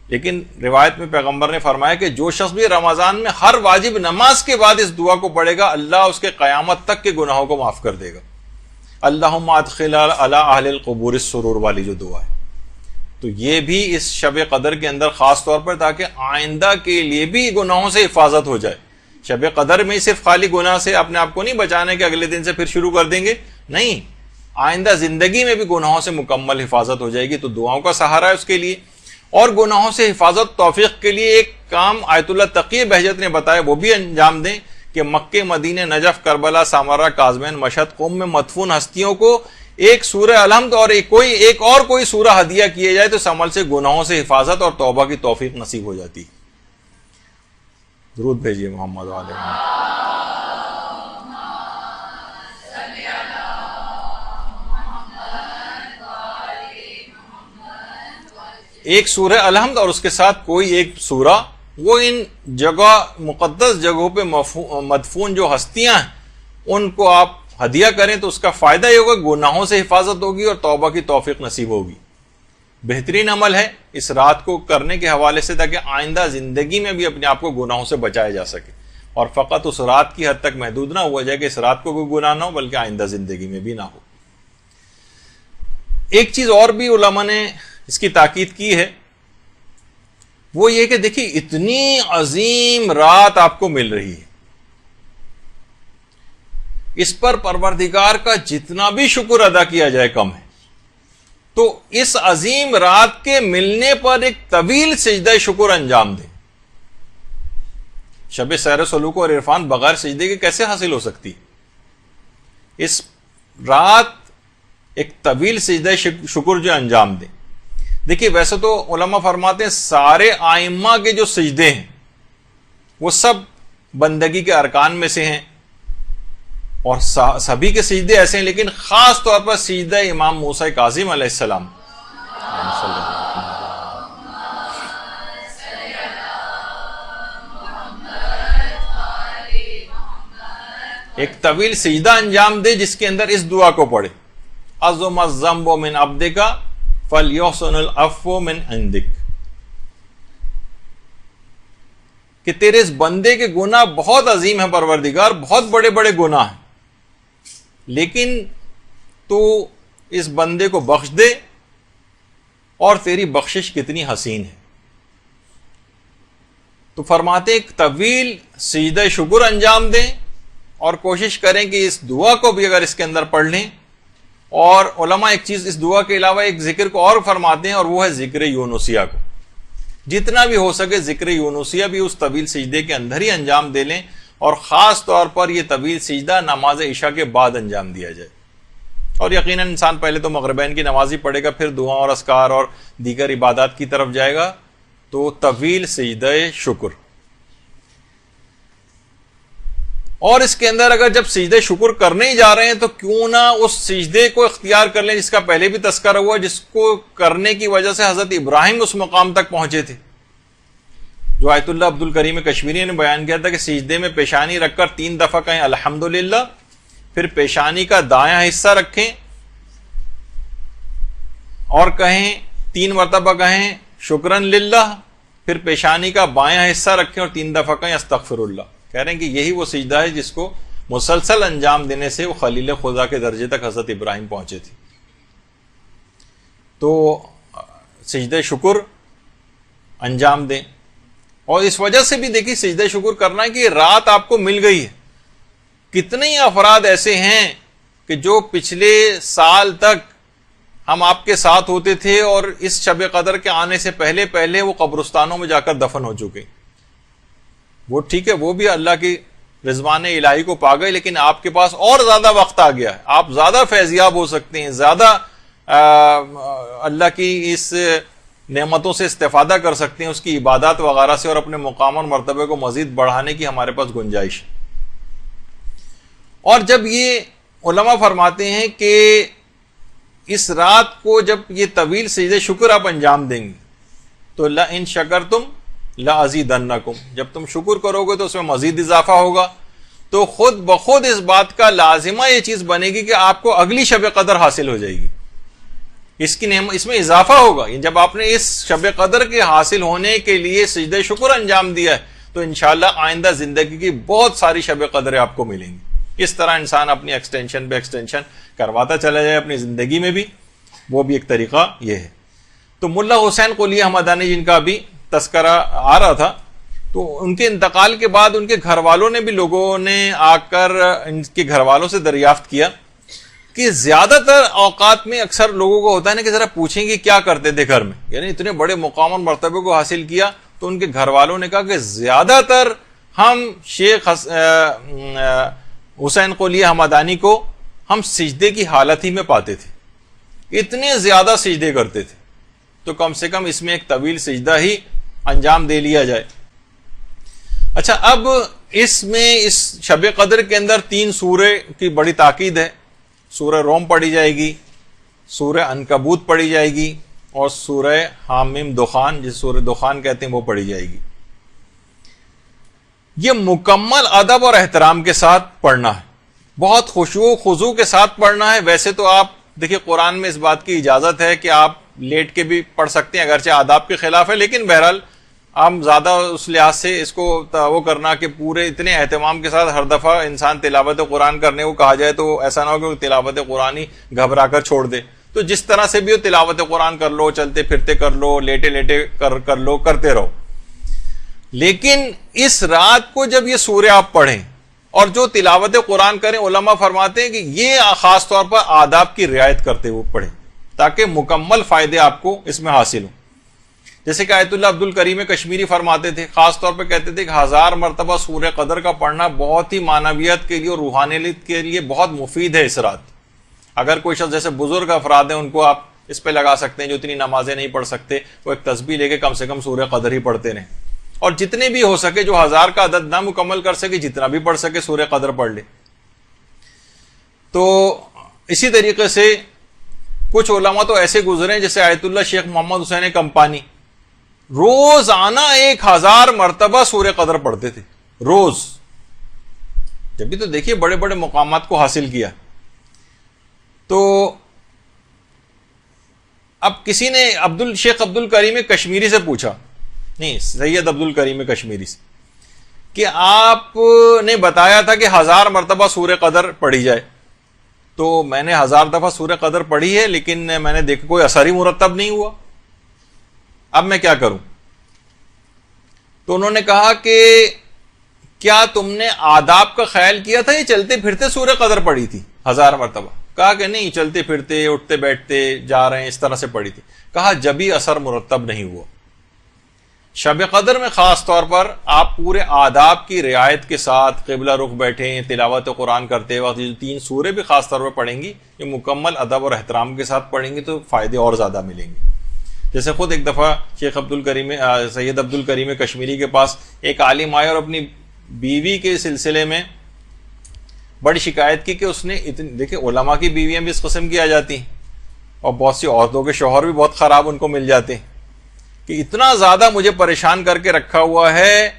لیکن روایت میں پیغمبر نے فرمایا کہ جو شخص بھی رمضان میں ہر واجب نماز کے بعد اس دعا کو پڑھے گا، اللہ اس کے قیامت تک کے گناہوں کو معاف کر دے گا. اللہم ادخل علی اہل القبور السرور والی جو دعا ہے، تو یہ بھی اس شب قدر کے اندر خاص طور پر تاکہ آئندہ کے لیے بھی گناہوں سے حفاظت ہو جائے. شب قدر میں صرف خالی گناہ سے اپنے آپ کو نہیں بچانے کہ اگلے دن سے پھر شروع کر دیں گے، نہیں، آئندہ زندگی میں بھی گناہوں سے مکمل حفاظت ہو جائے گی. تو دعاؤں کا سہارا ہے اس کے لیے. اور گناہوں سے حفاظت توفیق کے لیے ایک کام آیت اللہ تقی بہجت نے بتایا، وہ بھی انجام دیں کہ مکہ، مدینہ، نجف، کربلا، سامرہ، کاظمین، مشہد، قم میں مدفون ہستیوں کو ایک سورہ الحمد اور کوئی سورہ ہدیہ کیے جائے تو اس عمل سے گناہوں سے حفاظت اور توبہ کی توفیق نصیب ہو جاتی. درود بھیجیے محمد علیہ وسلم. ایک سورہ الحمد اور اس کے ساتھ کوئی ایک سورہ، وہ ان مقدس جگہوں پہ مدفون جو ہستیاں ہیں ان کو آپ ہدیہ کریں تو اس کا فائدہ یہ ہوگا، گناہوں سے حفاظت ہوگی اور توبہ کی توفیق نصیب ہوگی. بہترین عمل ہے اس رات کو کرنے کے حوالے سے تاکہ آئندہ زندگی میں بھی اپنے آپ کو گناہوں سے بچایا جا سکے اور فقط اس رات کی حد تک محدود نہ ہوا جائے کہ اس رات کو کوئی گناہ نہ ہو بلکہ آئندہ زندگی میں بھی نہ ہو. ایک چیز اور بھی علماء نے اس کی تاکید کی ہے، وہ یہ کہ دیکھیے اتنی عظیم رات آپ کو مل رہی ہے، اس پر پروردگار کا جتنا بھی شکر ادا کیا جائے کم ہے. تو اس عظیم رات کے ملنے پر ایک طویل سجدہ شکر انجام دیں. شب سیر سلوک اور عرفان بغیر سجدے کے کیسے حاصل ہو سکتی؟ اس رات ایک طویل سجدہ شکر جو انجام دیں. دیکھیے ویسے تو علماء فرماتے ہیں سارے آئمہ کے جو سجدے ہیں وہ سب بندگی کے ارکان میں سے ہیں اور سبھی کے سجدے ایسے ہیں، لیکن خاص طور پر سجدہ امام موسیٰ کاظم علیہ السلام ایک طویل سجدہ انجام دے جس کے اندر اس دعا کو پڑھے، عظم الذنب من عبدک فلیحسن العفو من عندک، کہ تیرے اس بندے کے گناہ بہت عظیم ہیں پروردگار، بہت بڑے بڑے گناہ ہیں، لیکن تو اس بندے کو بخش دے اور تیری بخشش کتنی حسین ہے. تو فرماتے ایک طویل سجدہ شکر انجام دیں اور کوشش کریں کہ اس دعا کو بھی اگر اس کے اندر پڑھ لیں. اور علماء ایک چیز اس دعا کے علاوہ ایک ذکر کو اور فرماتے ہیں اور وہ ہے ذکر یونسیہ کو. جتنا بھی ہو سکے ذکر یونسیہ بھی اس طویل سجدے کے اندر ہی انجام دے لیں، اور خاص طور پر یہ طویل سجدہ نماز عشاء کے بعد انجام دیا جائے. اور یقیناً انسان پہلے تو مغربین کی نماز ہی پڑھے گا، پھر دعا اور اذکار اور دیگر عبادات کی طرف جائے گا. تو طویل سجدہ شکر اور اس کے اندر اگر جب سجدے شکر کرنے ہی جا رہے ہیں تو کیوں نہ اس سجدے کو اختیار کر لیں جس کا پہلے بھی تذکرہ ہوا، جس کو کرنے کی وجہ سے حضرت ابراہیم اس مقام تک پہنچے تھے، جو آیت اللہ عبد الکریم کشمیری نے بیان کیا تھا کہ سجدے میں پیشانی رکھ کر 3 دفعہ کہیں الحمدللہ، پھر پیشانی کا دایاں حصہ رکھیں اور کہیں 3 مرتبہ کہیں شکرن للہ، پھر پیشانی کا بایاں حصہ رکھیں اور 3 دفعہ کہیں استغفر اللہ۔ کہہ رہے ہیں کہ یہی وہ سجدہ ہے جس کو مسلسل انجام دینے سے وہ خلیل خدا کے درجے تک حضرت ابراہیم پہنچے تھے۔ تو سجدہ شکر انجام دیں، اور اس وجہ سے بھی دیکھیے سجدہ شکر کرنا ہے کہ رات آپ کو مل گئی ہے۔ کتنے ہی افراد ایسے ہیں کہ جو پچھلے سال تک ہم آپ کے ساتھ ہوتے تھے اور اس شب قدر کے آنے سے پہلے پہلے وہ قبرستانوں میں جا کر دفن ہو چکے۔ وہ ٹھیک ہے، وہ بھی اللہ کی رضوان الہی کو پا گئے، لیکن آپ کے پاس اور زیادہ وقت آ گیا ہے، آپ زیادہ فیضیاب ہو سکتے ہیں، زیادہ اللہ کی اس نعمتوں سے استفادہ کر سکتے ہیں، اس کی عبادات وغیرہ سے، اور اپنے مقام اور مرتبے کو مزید بڑھانے کی ہمارے پاس گنجائش ہے۔ اور جب یہ علماء فرماتے ہیں کہ اس رات کو جب یہ طویل سجدہ شکر آپ انجام دیں گے تو لئن شکرتم لازیدنکم، جب تم شکر کرو گے تو اس میں مزید اضافہ ہوگا، تو خود بخود اس بات کا لازمہ یہ چیز بنے گی کہ آپ کو اگلی شب قدر حاصل ہو جائے گی، اس کی نعمت اس میں اضافہ ہوگا۔ جب آپ نے اس شب قدر کے حاصل ہونے کے لیے سجدہ شکر انجام دیا ہے تو انشاءاللہ آئندہ زندگی کی بہت ساری شب قدریں آپ کو ملیں گی۔ اس طرح انسان اپنی ایکسٹینشن پہ ایکسٹینشن کرواتا چلا جائے اپنی زندگی میں بھی، وہ بھی ایک طریقہ یہ ہے۔ تو ملا حسین قلی حمدانی جن کا بھی تذکرہ آ رہا تھا، تو ان کے انتقال کے بعد ان کے گھر والوں نے بھی، لوگوں نے آ کر ان کے گھر والوں سے دریافت کیا کہ زیادہ تر اوقات میں اکثر لوگوں کو ہوتا ہے نا کہ ذرا پوچھیں گے کیا کرتے تھے گھر میں، یعنی اتنے بڑے مقام اور مرتبے کو حاصل کیا، تو ان کے گھر والوں نے کہا کہ زیادہ تر ہم شیخ حسین قلی حمدانی کو ہم سجدے کی حالت ہی میں پاتے تھے، اتنے زیادہ سجدے کرتے تھے، تو کم سے کم اس میں ایک طویل سجدہ ہی انجام دے لیا جائے۔ اچھا، اب اس میں اس شب قدر کے اندر 3 سورے کی بڑی تاکید ہے۔ سورہ روم پڑھی جائے گی، سورہ عنکبوت پڑھی جائے گی، اور سورہ حامیم دخان، جس سورہ دخان کہتے ہیں، وہ پڑھی جائے گی۔ یہ مکمل ادب اور احترام کے ساتھ پڑھنا ہے، بہت خشوع و خضوع کے ساتھ پڑھنا ہے۔ ویسے تو آپ دیکھیں قرآن میں اس بات کی اجازت ہے کہ آپ لیٹ کے بھی پڑھ سکتے ہیں، اگرچہ آداب کے خلاف ہے، لیکن بہرحال ہم زیادہ اس لحاظ سے اس کو وہ کرنا کہ پورے اتنے اہتمام کے ساتھ ہر دفعہ انسان تلاوت قرآن کرنے کو کہا جائے تو ایسا نہ ہو کہ تلاوت قرآن ہی گھبرا کر چھوڑ دے۔ تو جس طرح سے بھی ہو تلاوت قرآن کر لو، چلتے پھرتے کر لو، لیٹے لیٹے کر لو، کرتے رہو۔ لیکن اس رات کو جب یہ سورہ آپ پڑھیں اور جو تلاوت قرآن کریں، علماء فرماتے ہیں کہ یہ خاص طور پر آداب کی رعایت کرتے ہوئے پڑھیں تاکہ مکمل فائدے آپ کو اس میں حاصل ہوں۔ جیسے کہ آیت اللہ عبد الکریم کشمیری فرماتے تھے، خاص طور پہ کہتے تھے کہ 1000 مرتبہ سورہ قدر کا پڑھنا بہت ہی معنویت کے لیے اور روحانیت کے لیے بہت مفید ہے اس رات۔ اگر کوئی شخص جیسے بزرگ افراد ہیں، ان کو آپ اس پہ لگا سکتے ہیں، جو اتنی نمازیں نہیں پڑھ سکتے، وہ ایک تسبیح لے کے کم سے کم سورہ قدر ہی پڑھتے رہیں، اور جتنے بھی ہو سکے، جو 1000 کا عدد نہ مکمل کر سکے، جتنا بھی پڑھ سکے سورہ قدر پڑھ لے۔ تو اسی طریقے سے کچھ علماء تو ایسے گزرے جیسے آیت اللہ شیخ محمد حسین کمپانی، روزانہ 1000 مرتبہ سورہ قدر پڑھتے تھے روز۔ جب بھی تو دیکھیے بڑے بڑے مقامات کو حاصل کیا۔ تو اب کسی نے شیخ عبد الکریم کشمیری سے پوچھا، نہیں سید عبد الکریم کشمیری سے، کہ آپ نے بتایا تھا کہ 1000 مرتبہ سورہ قدر پڑھی جائے، تو میں نے 1000 دفعہ سورہ قدر پڑھی ہے، لیکن میں نے دیکھا کوئی اثر ہی مرتب نہیں ہوا، اب میں کیا کروں؟ تو انہوں نے کہا کہ کیا تم نے آداب کا خیال کیا تھا، یہ چلتے پھرتے سورہ قدر پڑھی تھی 1000 مرتبہ؟ کہا کہ نہیں، چلتے پھرتے اٹھتے بیٹھتے جا رہے ہیں اس طرح سے پڑھی تھی۔ کہا جبھی اثر مرتب نہیں ہوا۔ شب قدر میں خاص طور پر آپ پورے آداب کی رعایت کے ساتھ قبلہ رخ بیٹھیں، تلاوت قرآن کرتے وقت یہ 3 سورے بھی خاص طور پر پڑھیں گی، یہ مکمل ادب اور احترام کے ساتھ پڑھیں گی تو فائدے اور زیادہ ملیں گے۔ جیسے خود ایک دفعہ شیخ سید عبد الکریم کشمیری کے پاس ایک عالم آئے اور اپنی بیوی کے سلسلے میں بڑی شکایت کی کہ اس نے دیکھیں علماء کی بیویاں بھی اس قسم کی آ جاتی ہیں، اور بہت سی عورتوں کے شوہر بھی بہت خراب ان کو مل جاتے ہیں، کہ اتنا زیادہ مجھے پریشان کر کے رکھا ہوا ہے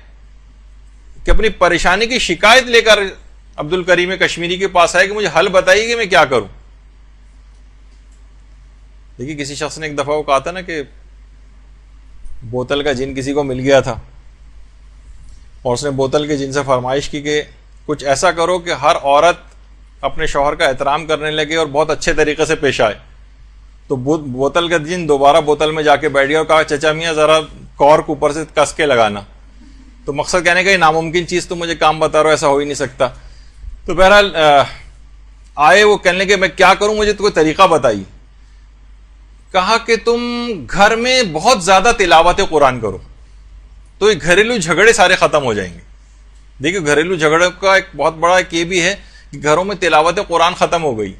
کہ اپنی پریشانی کی شکایت لے کر عبد الکریم کشمیری کے پاس آئے کہ مجھے حل بتائیے کہ میں کیا کروں. دیکھیے کسی شخص نے ایک دفعہ وہ کہا تھا نا کہ بوتل کا جن کسی کو مل گیا تھا، اور اس نے بوتل کے جن سے فرمائش کی کہ کچھ ایسا کرو کہ ہر عورت اپنے شوہر کا احترام کرنے لگے اور بہت اچھے طریقے سے پیش آئے. تو بوتل کا جن دوبارہ بوتل میں جا کے بیٹھ گیا اور کہا چچا میاں ذرا کارک اوپر سے کس کے لگانا. تو مقصد کہنے کا یہ ناممکن چیز تو مجھے کام بتا رہا ہو، ایسا ہو ہی نہیں سکتا. تو بہرحال آئے وہ کہنے لگے میں کیا کروں، مجھے تو کوئی طریقہ بتائیے. کہا کہ تم گھر میں بہت زیادہ تلاوت قرآن کرو تو یہ گھریلو جھگڑے سارے ختم ہو جائیں گے. دیکھیے گھریلو جھگڑے کا ایک بہت بڑا ایک یہ بھی ہے کہ گھروں میں تلاوت قرآن ختم ہو گئی.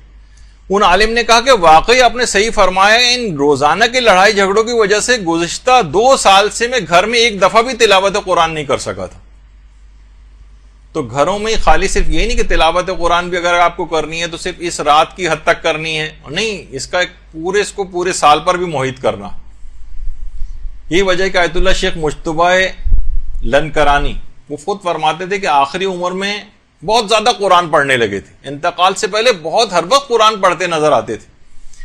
ان عالم نے کہا کہ واقعی آپ نے صحیح فرمایا، ان روزانہ کی لڑائی جھگڑوں کی وجہ سے گزشتہ 2 سال سے میں گھر میں ایک دفعہ بھی تلاوت قرآن نہیں کر سکا تھا. تو گھروں میں خالی صرف یہی نہیں کہ تلاوت قرآن بھی اگر آپ کو کرنی ہے تو صرف اس رات کی حد تک کرنی ہے، نہیں، اس کا ایک اس کو پورے سال پر بھی محیط کرنا. یہی وجہ ہے کہ آیت اللہ شیخ مجتبہ لنکرانی وہ خود فرماتے تھے کہ آخری عمر میں بہت زیادہ قرآن پڑھنے لگے تھے، انتقال سے پہلے بہت ہر وقت قرآن پڑھتے نظر آتے تھے،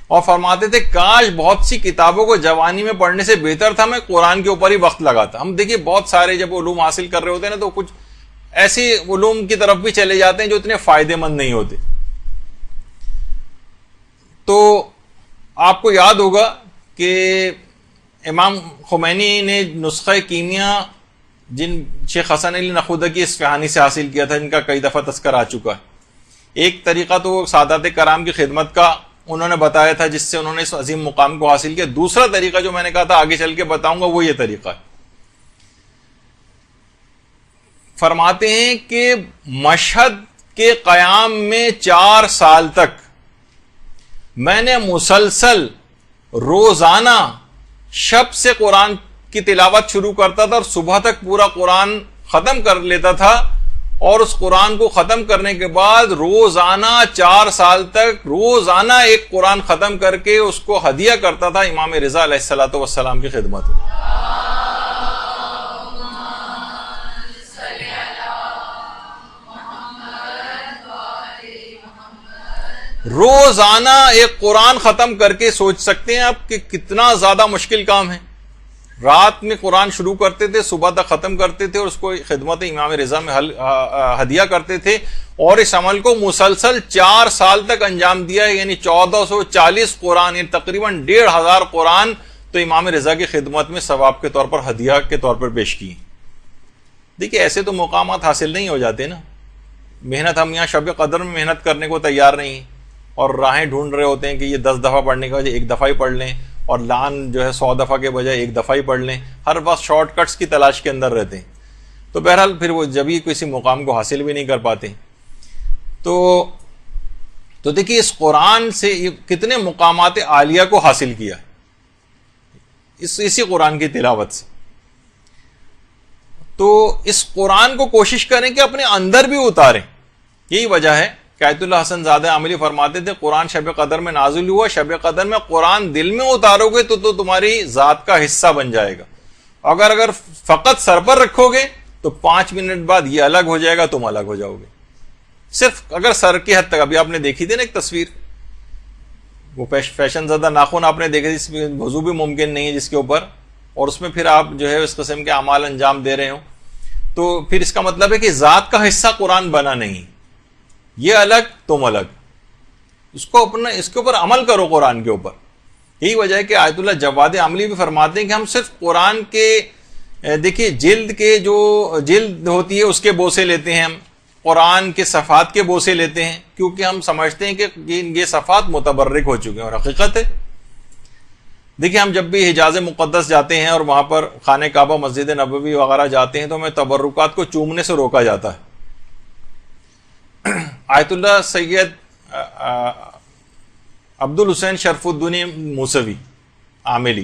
اور فرماتے تھے کاش بہت سی کتابوں کو جوانی میں پڑھنے سے بہتر تھا میں قرآن کے اوپر ہی وقت لگاتا. ہم دیکھیے بہت سارے جب علوم حاصل کر رہے ہوتے ہیں نا تو کچھ ایسی علوم کی طرف بھی چلے جاتے ہیں جو اتنے فائدے مند نہیں ہوتے. تو آپ کو یاد ہوگا کہ امام خمینی نے نسخہ کیمیا جن شیخ حسن علی نخودکی اصفہانی سے حاصل کیا تھا، جن کا کئی دفعہ تذکر آ چکا ہے. ایک طریقہ تو سادات کرام کی خدمت کا انہوں نے بتایا تھا جس سے انہوں نے اس عظیم مقام کو حاصل کیا. دوسرا طریقہ جو میں نے کہا تھا آگے چل کے بتاؤں گا وہ یہ طریقہ ہے. فرماتے ہیں کہ مشہد کے قیام میں 4 سال تک میں نے مسلسل روزانہ شب سے قرآن کی تلاوت شروع کرتا تھا اور صبح تک پورا قرآن ختم کر لیتا تھا، اور اس قرآن کو ختم کرنے کے بعد روزانہ 4 سال تک روزانہ ایک قرآن ختم کر کے اس کو ہدیہ کرتا تھا امام رضا علیہ الصلوۃ والسلام کی خدمت میں. روزانہ ایک قرآن ختم کر کے سوچ سکتے ہیں آپ کہ کتنا زیادہ مشکل کام ہے. رات میں قرآن شروع کرتے تھے، صبح تک ختم کرتے تھے اور اس کو خدمت امام رضا میں ہدیہ کرتے تھے، اور اس عمل کو مسلسل 4 سال تک انجام دیا ہے. یعنی 1440 قرآن، یعنی تقریباً 1500 قرآن تو امام رضا کی خدمت میں ثواب کے طور پر، ہدیہ کے طور پر پیش کی. دیکھیے ایسے تو مقامات حاصل نہیں ہو جاتے نا. محنت ہم یہاں شب قدر میں محنت کرنے کو تیار نہیں ہیں اور راہیں ڈھونڈ رہے ہوتے ہیں کہ یہ 10 دفعہ پڑھنے کے بجائے 1 دفعہ ہی پڑھ لیں، اور لان جو ہے 100 دفعہ کے بجائے 1 دفعہ ہی پڑھ لیں. ہر وقت شارٹ کٹس کی تلاش کے اندر رہتے ہیں. تو بہرحال پھر وہ جب ہی کسی مقام کو حاصل بھی نہیں کر پاتے. تو دیکھیے اس قرآن سے کتنے مقامات عالیہ کو حاصل کیا اسی قرآن کی تلاوت سے. تو اس قرآن کو کوشش کریں کہ اپنے اندر بھی اتاریں. یہی وجہ ہے کہ آیت اللہ حسن زادہ عاملی فرماتے تھے قرآن شب قدر میں نازل ہوا، شب قدر میں قرآن دل میں اتارو گے تو تمہاری ذات کا حصہ بن جائے گا. اگر فقط سر پر رکھو گے تو 5 منٹ بعد یہ الگ ہو جائے گا، تم الگ ہو جاؤ گے. صرف اگر سر کی حد تک، ابھی آپ نے دیکھی تھی نا ایک تصویر، وہ فیشن زدہ ناخن آپ نے دیکھے جس میں وضو بھی ممکن نہیں ہے جس کے اوپر، اور اس میں پھر آپ جو ہے اس قسم کے اعمال انجام دے رہے ہو، تو پھر اس کا مطلب ہے کہ ذات کا حصہ قرآن بنا نہیں، یہ الگ تم الگ. اس کے اوپر عمل کرو قرآن کے اوپر. یہی وجہ ہے کہ آیت اللہ جواد عاملی بھی فرماتے ہیں کہ ہم صرف قرآن کے دیکھیے جلد ہوتی ہے اس کے بوسے لیتے ہیں، ہم قرآن کے صفحات کے بوسے لیتے ہیں کیونکہ ہم سمجھتے ہیں کہ یہ صفحات متبرک ہو چکے ہیں، اور حقیقت ہے. دیکھیے ہم جب بھی حجاز مقدس جاتے ہیں اور وہاں پر خانہ کعبہ، مسجد نبوی وغیرہ جاتے ہیں تو ہمیں تبرکات کو چومنے سے روکا جاتا ہے. آیت اللہ سید عبد الحسین شرف الدین موسوی عاملی،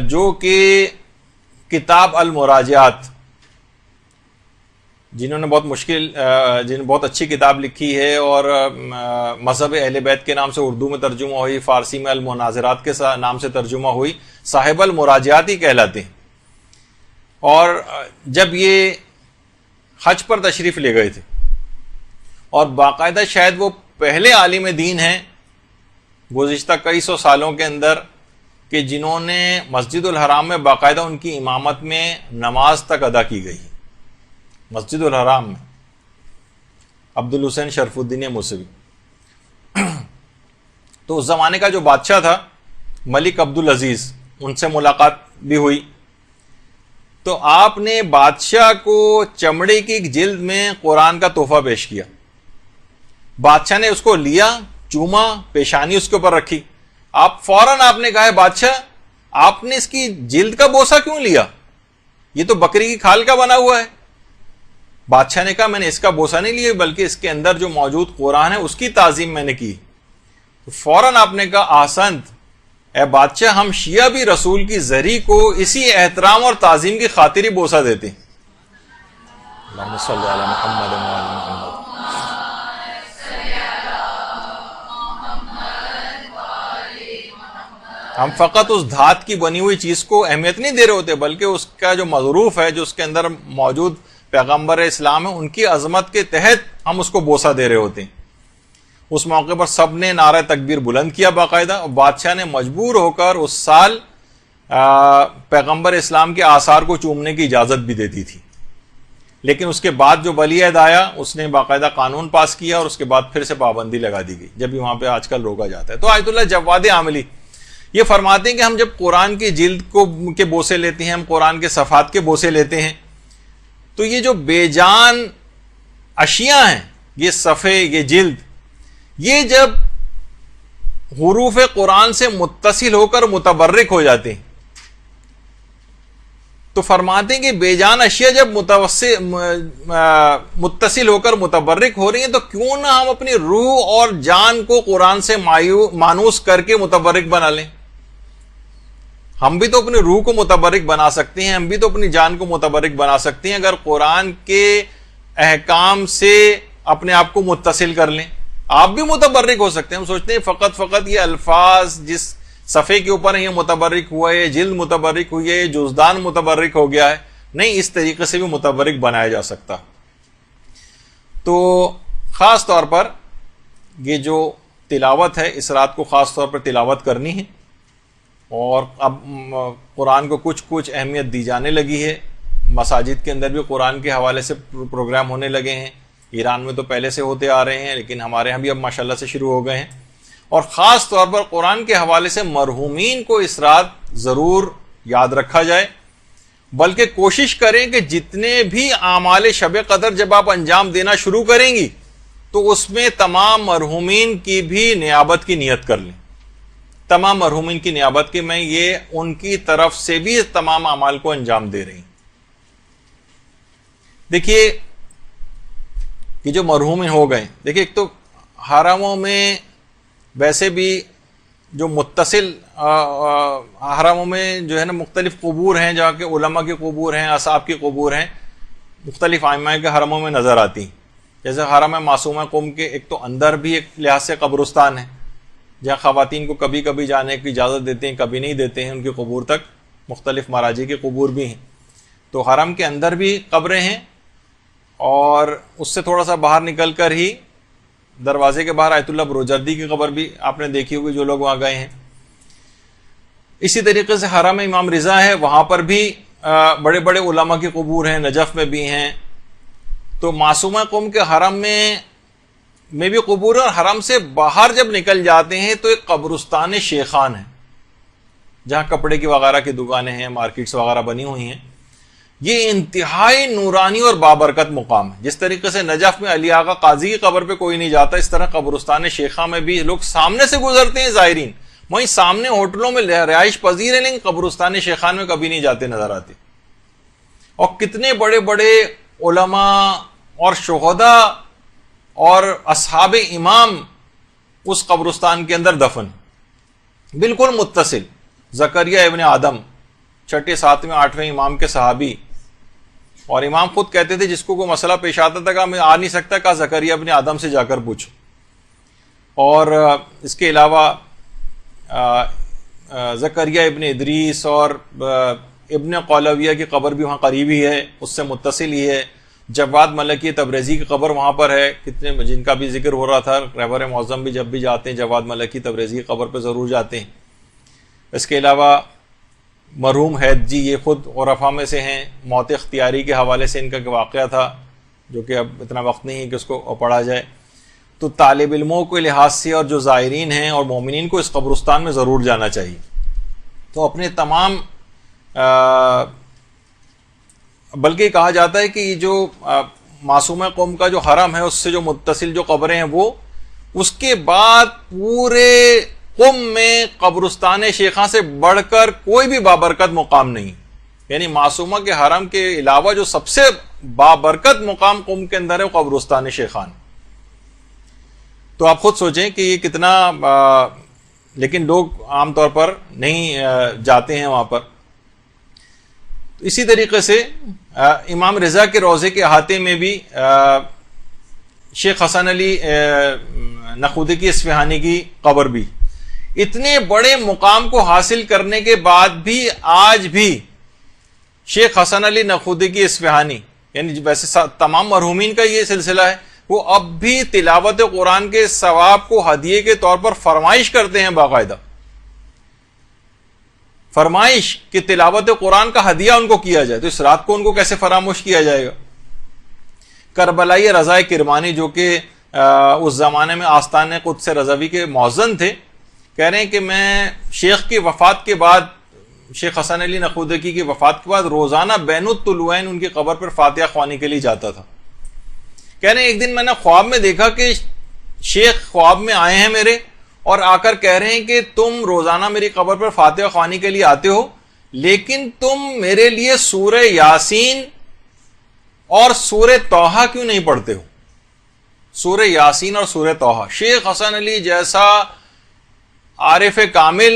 جو کہ کتاب المراجعات جنہوں نے بہت اچھی کتاب لکھی ہے اور مذہب اہل بیت کے نام سے اردو میں ترجمہ ہوئی، فارسی میں المناظرات کے نام سے ترجمہ ہوئی، صاحب المراجعات ہی کہلاتے ہیں۔ اور جب یہ حج پر تشریف لے گئے تھے اور باقاعدہ شاید وہ پہلے عالم دین ہیں گزشتہ کئی سو سالوں کے اندر کہ جنہوں نے مسجد الحرام میں باقاعدہ ان کی امامت میں نماز تک ادا کی گئی، مسجد الحرام میں، عبدالحسین شرف الدین موسوی۔ تو اس زمانے کا جو بادشاہ تھا ملک عبدالعزیز، ان سے ملاقات بھی ہوئی، تو آپ نے بادشاہ کو چمڑے کی جلد میں قرآن کا تحفہ پیش کیا۔ بادشاہ نے اس کو لیا، چوما، پیشانی اس کے اوپر رکھی۔ فوراً آپ نے کہا ہے بادشاہ آپ نے اس کی جلد کا بوسہ کیوں لیا؟ یہ تو بکری کی کھال کا بنا ہوا ہے۔ بادشاہ نے کہا میں نے اس کا بوسہ نہیں لیا بلکہ اس کے اندر جو موجود قرآن ہے اس کی تعظیم میں نے کی۔ تو فوراً آپ نے کہا احسنت، اے بادشاہ ہم شیعہ بھی رسول کی زری کو اسی احترام اور تعظیم کی خاطر ہی بوسہ دیتے ہیں۔ اللہم صلی علی محمد و علی محمد۔ ہم فقط اس دھات کی بنی ہوئی چیز کو اہمیت نہیں دے رہے ہوتے بلکہ اس کا جو مظروف ہے، جو اس کے اندر موجود پیغمبر اسلام ہے، ان کی عظمت کے تحت ہم اس کو بوسہ دے رہے ہوتے ہیں۔ اس موقع پر سب نے نعرہ تکبیر بلند کیا باقاعدہ، اور بادشاہ نے مجبور ہو کر اس سال پیغمبر اسلام کے آثار کو چومنے کی اجازت بھی دیتی تھی، لیکن اس کے بعد جو ولی عہد آیا اس نے باقاعدہ قانون پاس کیا اور اس کے بعد پھر سے پابندی لگا دی گئی، جب بھی وہاں پہ آج کل روکا جاتا ہے۔ تو آیت اللہ جواد عاملی یہ فرماتے ہیں کہ ہم جب قرآن کی جلد کے بوسے لیتے ہیں، ہم قرآن کے صفحات کے بوسے لیتے ہیں، تو یہ جو بے جان اشیاء ہیں، یہ صفحے، یہ جلد، یہ جب حروف قرآن سے متصل ہو کر متبرک ہو جاتے ہیں تو فرماتے ہیں کہ بے جان اشیاء جب متصل ہو کر متبرک ہو رہی ہیں تو کیوں نہ ہم اپنی روح اور جان کو قرآن سے مانوس کر کے متبرک بنا لیں۔ ہم بھی تو اپنی روح کو متبرک بنا سکتے ہیں، ہم بھی تو اپنی جان کو متبرک بنا سکتے ہیں اگر قرآن کے احکام سے اپنے آپ کو متصل کر لیں۔ آپ بھی متبرک ہو سکتے ہیں۔ ہم سوچتے ہیں فقط یہ الفاظ جس صفحے کے اوپر یہ متبرک ہوا ہے، جلد متبرک ہوئی ہے، جزدان متبرک ہو گیا ہے، نہیں، اس طریقے سے بھی متبرک بنایا جا سکتا۔ تو خاص طور پر یہ جو تلاوت ہے، اس رات کو خاص طور پر تلاوت کرنی ہے، اور اب قرآن کو کچھ اہمیت دی جانے لگی ہے۔ مساجد کے اندر بھی قرآن کے حوالے سے پروگرام ہونے لگے ہیں، ایران میں تو پہلے سے ہوتے آ رہے ہیں لیکن ہمارے ہاں بھی اب ماشاءاللہ سے شروع ہو گئے ہیں، اور خاص طور پر قرآن کے حوالے سے مرحومین کو اس رات ضرور یاد رکھا جائے، بلکہ کوشش کریں کہ جتنے بھی اعمال شب قدر جب آپ انجام دینا شروع کریں گی تو اس میں تمام مرحومین کی بھی نیابت کی نیت کر لیں، تمام مرحومین کی نیابت کی، میں یہ ان کی طرف سے بھی تمام اعمال کو انجام دے رہی ہوں۔ دیکھیے کہ جو مرحوم ہو گئے، دیکھیے ایک تو حرموں میں ویسے بھی جو متصل حرموں میں جو ہے نا مختلف قبور ہیں، جہاں کے علماء کی قبور ہیں، اصحاب کی قبور ہیں، مختلف ائمہ کے حرموں میں نظر آتی ہیں۔ جیسے حرم معصومہ قم کے ایک تو اندر بھی ایک لحاظ سے قبرستان ہے جہاں خواتین کو کبھی کبھی جانے کی اجازت دیتے ہیں، کبھی نہیں دیتے ہیں، ان کی قبور تک مختلف مراجع کی قبور بھی ہیں۔ تو حرم کے اندر بھی قبریں ہیں، اور اس سے تھوڑا سا باہر نکل کر ہی دروازے کے باہر آیت اللہ بروجردی کی قبر بھی آپ نے دیکھی ہوگی جو لوگ وہاں گئے ہیں۔ اسی طریقے سے حرم امام رضا ہے، وہاں پر بھی بڑے بڑے علماء کی قبور ہیں، نجف میں بھی ہیں۔ تو معصومہ قوم کے حرم میں بھی قبور ہے، اور حرم سے باہر جب نکل جاتے ہیں تو ایک قبرستان شیخان ہے جہاں کپڑے کی وغیرہ کی دکانیں ہیں، مارکیٹس وغیرہ بنی ہوئی ہیں۔ یہ انتہائی نورانی اور بابرکت مقام ہے۔ جس طریقے سے نجف میں علی آقا قاضی کی قبر پہ کوئی نہیں جاتا، اس طرح قبرستان شیخہ میں بھی لوگ سامنے سے گزرتے ہیں زائرین، وہیں سامنے ہوٹلوں میں رہائش پذیر ہیں لیکن قبرستان شیخان میں کبھی نہیں جاتے نظر آتے۔ اور کتنے بڑے بڑے علماء اور شہداء اور اصحاب امام اس قبرستان کے اندر دفن، بالکل متصل۔ زکریا ابن آدم، چھٹے 7ویں 8ویں امام کے صحابی، اور امام خود کہتے تھے جس کو کوئی مسئلہ پیش آتا تھا کہ میں آ نہیں سکتا، کہا زکریا ابن آدم سے جا کر پوچھو. اور اس کے علاوہ زکریا ابن ادریس اور ابن قولویہ کی قبر بھی وہاں قریب ہی ہے، اس سے متصل ہی ہے. جواد ملکی تبریزی کی قبر وہاں پر ہے، کتنے جن کا بھی ذکر ہو رہا تھا. رہبر معظم بھی جب بھی جاتے ہیں جواد ملکی تبریزی کی قبر پہ ضرور جاتے ہیں. اس کے علاوہ مرحوم حید جی، یہ خود عرفا میں سے ہیں. موت اختیاری کے حوالے سے ان کا واقعہ تھا، جو کہ اب اتنا وقت نہیں ہے کہ اس کو پڑھا جائے. تو طالب علموں کے لحاظ سے اور جو زائرین ہیں اور مومنین کو اس قبرستان میں ضرور جانا چاہیے. تو اپنے تمام بلکہ کہا جاتا ہے کہ یہ جو معصومہ قوم کا جو حرم ہے اس سے جو متصل جو قبریں ہیں وہ، اس کے بعد پورے قم میں قبرستان شیخاں سے بڑھ کر کوئی بھی بابرکت مقام نہیں. یعنی معصومہ کے حرم کے علاوہ جو سب سے بابرکت مقام قم کے اندر ہے وہ قبرستان شیخان. تو آپ خود سوچیں کہ یہ کتنا لیکن لوگ عام طور پر نہیں جاتے ہیں وہاں پر. اسی طریقے سے امام رضا کے روضے کے احاطے میں بھی شیخ حسن علی نخودکی اصفہانی کی قبر بھی. اتنے بڑے مقام کو حاصل کرنے کے بعد بھی آج بھی شیخ حسن علی نخودکی اصفہانی، یعنی ویسے تمام مرحومین کا یہ سلسلہ ہے، وہ اب بھی تلاوت قرآن کے ثواب کو ہدیے کے طور پر فرمائش کرتے ہیں. باقاعدہ فرمائش کہ تلاوت قرآن کا ہدیہ ان کو کیا جائے. تو اس رات کو ان کو کیسے فراموش کیا جائے گا؟ کربلائی رضا کرمانی جو کہ اس زمانے میں آستان قدس رضوی کے مؤذن تھے، کہہ رہے ہیں کہ میں شیخ کی وفات کے بعد، شیخ حسن علی نخودکی کی وفات کے بعد روزانہ بین الطلوعین ان کی قبر پر فاتحہ خوانی کے لیے جاتا تھا. کہہ رہے ہیں ایک دن میں نے خواب میں دیکھا کہ شیخ خواب میں آئے ہیں میرے اور آ کر کہہ رہے ہیں کہ تم روزانہ میری قبر پر فاتحہ خوانی کے لیے آتے ہو، لیکن تم میرے لیے سورہ یاسین اور سورہ طٰہٰ کیوں نہیں پڑھتے ہو؟ سورہ یاسین اور سورہ طٰہٰ. شیخ حسن علی جیسا عارف کامل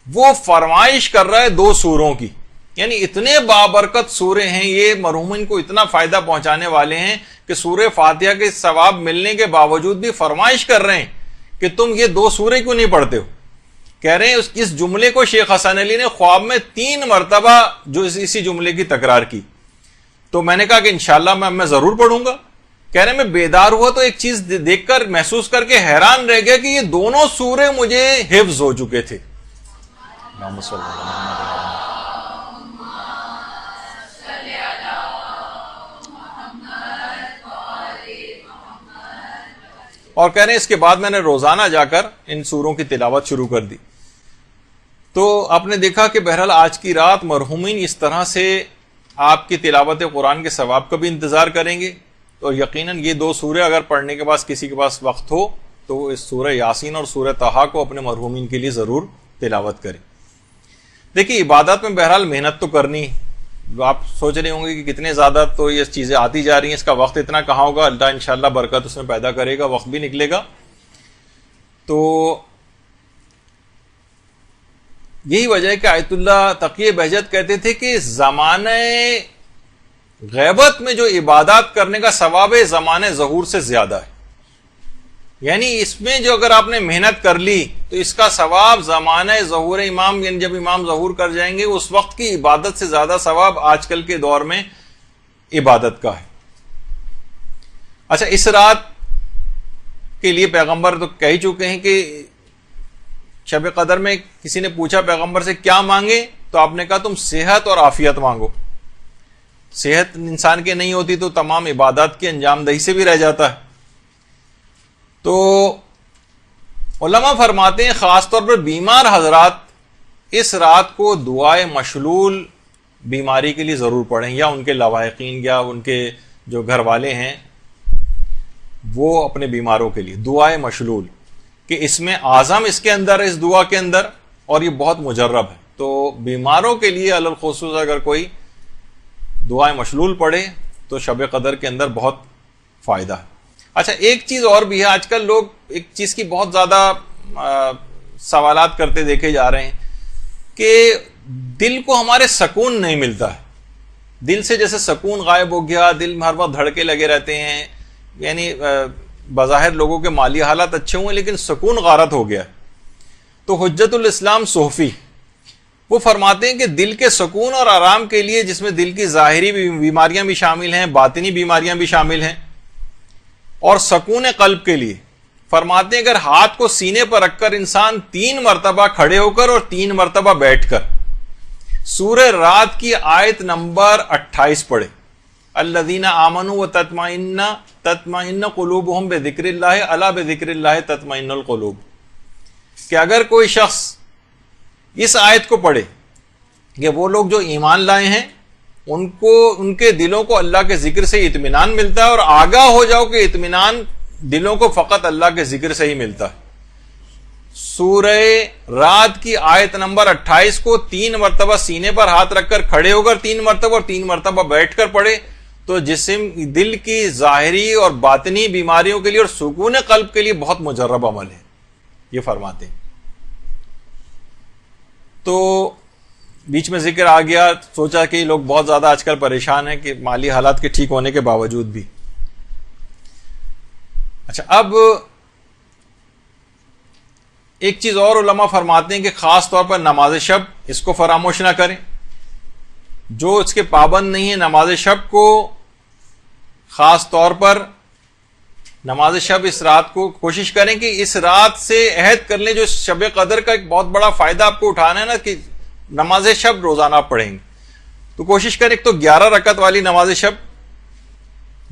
وہ فرمائش کر رہا ہے 2 سوروں کی. یعنی اتنے بابرکت سورے ہیں یہ، مرحومین کو اتنا فائدہ پہنچانے والے ہیں کہ سورہ فاتحہ کے ثواب ملنے کے باوجود بھی فرمائش کر رہے ہیں کہ تم یہ 2 سورے کیوں نہیں پڑھتے ہو. کہہ رہے ہیں اس جملے کو شیخ حسن علی نے خواب میں 3 مرتبہ جو اسی جملے کی تکرار کی. تو میں نے کہا کہ انشاءاللہ میں ضرور پڑھوں گا. کہہ رہے ہیں میں بیدار ہوا تو ایک چیز دیکھ کر محسوس کر کے حیران رہ گیا کہ یہ دونوں سورے مجھے حفظ ہو چکے تھے. اور کہہ رہے ہیں اس کے بعد میں نے روزانہ جا کر ان سوروں کی تلاوت شروع کر دی. تو آپ نے دیکھا کہ بہرحال آج کی رات مرحومین اس طرح سے آپ کی تلاوت قرآن کے ثواب کا بھی انتظار کریں گے. اور یقیناً یہ 2 سورے اگر پڑھنے کے بعد کسی کے پاس وقت ہو تو اس سورہ یاسین اور سورہ طٰہٰ کو اپنے مرحومین کے لیے ضرور تلاوت کریں. دیکھیے عبادت میں بہرحال محنت تو کرنی. آپ سوچ رہے ہوں گے کہ کتنے زیادہ تو یہ چیزیں آتی جا رہی ہیں، اس کا وقت اتنا کہاں ہوگا. اللہ انشاءاللہ برکت اس میں پیدا کرے گا، وقت بھی نکلے گا. تو یہی وجہ ہے کہ آیت اللہ تقی بہجت کہتے تھے کہ زمانہ غیبت میں جو عبادات کرنے کا ثواب ہے زمانہ ظہور سے زیادہ ہے. یعنی اس میں جو اگر آپ نے محنت کر لی تو اس کا ثواب زمانہ ظہور امام، یعنی جب امام ظہور کر جائیں گے اس وقت کی عبادت سے زیادہ ثواب آج کل کے دور میں عبادت کا ہے. اچھا، اس رات کے لیے پیغمبر تو کہہ چکے ہیں کہ شب قدر میں کسی نے پوچھا پیغمبر سے کیا مانگے، تو آپ نے کہا تم صحت اور عافیت مانگو. صحت انسان کے نہیں ہوتی تو تمام عبادات کی انجام دہی سے بھی رہ جاتا ہے. تو علماء فرماتے ہیں خاص طور پر بیمار حضرات اس رات کو دعائے مشلول بیماری کے لیے ضرور پڑھیں، یا ان کے لواحقین یا ان کے جو گھر والے ہیں وہ اپنے بیماروں کے لیے دعائے مشلول، کہ اس میں اعظم اس کے اندر ہے، اس دعا کے اندر، اور یہ بہت مجرب ہے. تو بیماروں کے لیے علی الخصوص اگر کوئی دعائے مشلول پڑھے تو شب قدر کے اندر بہت فائدہ ہے. اچھا، ایک چیز اور بھی ہے، آج کل لوگ ایک چیز کی بہت زیادہ سوالات کرتے دیکھے جا رہے ہیں کہ دل کو ہمارے سکون نہیں ملتا ہے. دل سے جیسے سکون غائب ہو گیا، دل میں ہر وقت دھڑکے لگے رہتے ہیں، یعنی بظاہر لوگوں کے مالی حالات اچھے ہوئے لیکن سکون غارت ہو گیا. تو حجت الاسلام صوفی وہ فرماتے ہیں کہ دل کے سکون اور آرام کے لیے، جس میں دل کی ظاہری بیماریاں بھی شامل ہیں، باطنی بیماریاں بھی شامل ہیں، اور سکون قلب کے لیے فرماتے ہیں اگر ہاتھ کو سینے پر رکھ کر انسان 3 مرتبہ کھڑے ہو کر اور 3 مرتبہ بیٹھ کر سورہ رات کی آیت نمبر 28 پڑھے، الذین آمنوا وتطمئن قلوبہم بذکر اللہ الا بذکر اللہ تطمئن القلوب، کہ اگر کوئی شخص اس آیت کو پڑھے کہ وہ لوگ جو ایمان لائے ہیں ان کے دلوں کو اللہ کے ذکر سے اطمینان ملتا ہے، اور آگاہ ہو جاؤ کہ اطمینان دلوں کو فقط اللہ کے ذکر سے ہی ملتا ہے. سورہ رات کی آیت نمبر 28 کو 3 مرتبہ سینے پر ہاتھ رکھ کر کھڑے ہو کر 3 مرتبہ اور 3 مرتبہ بیٹھ کر پڑھے تو دل کی ظاہری اور باطنی بیماریوں کے لیے اور سکون قلب کے لیے بہت مجرب عمل ہے، یہ فرماتے ہیں. تو بیچ میں ذکر آ گیا، سوچا کہ لوگ بہت زیادہ آج کل پریشان ہیں کہ مالی حالات کے ٹھیک ہونے کے باوجود بھی. اچھا، اب ایک چیز اور علماء فرماتے ہیں کہ خاص طور پر نماز شب اس کو فراموش نہ کریں. جو اس کے پابند نہیں ہے نماز شب کو، خاص طور پر نماز شب اس رات کو کوشش کریں کہ اس رات سے عہد کر لیں. جو شب قدر کا ایک بہت بڑا فائدہ آپ کو اٹھانا ہے نا کہ نماز شب روزانہ آپ پڑھیں گے، تو کوشش کریں ایک تو 11 رکعت والی نماز شب،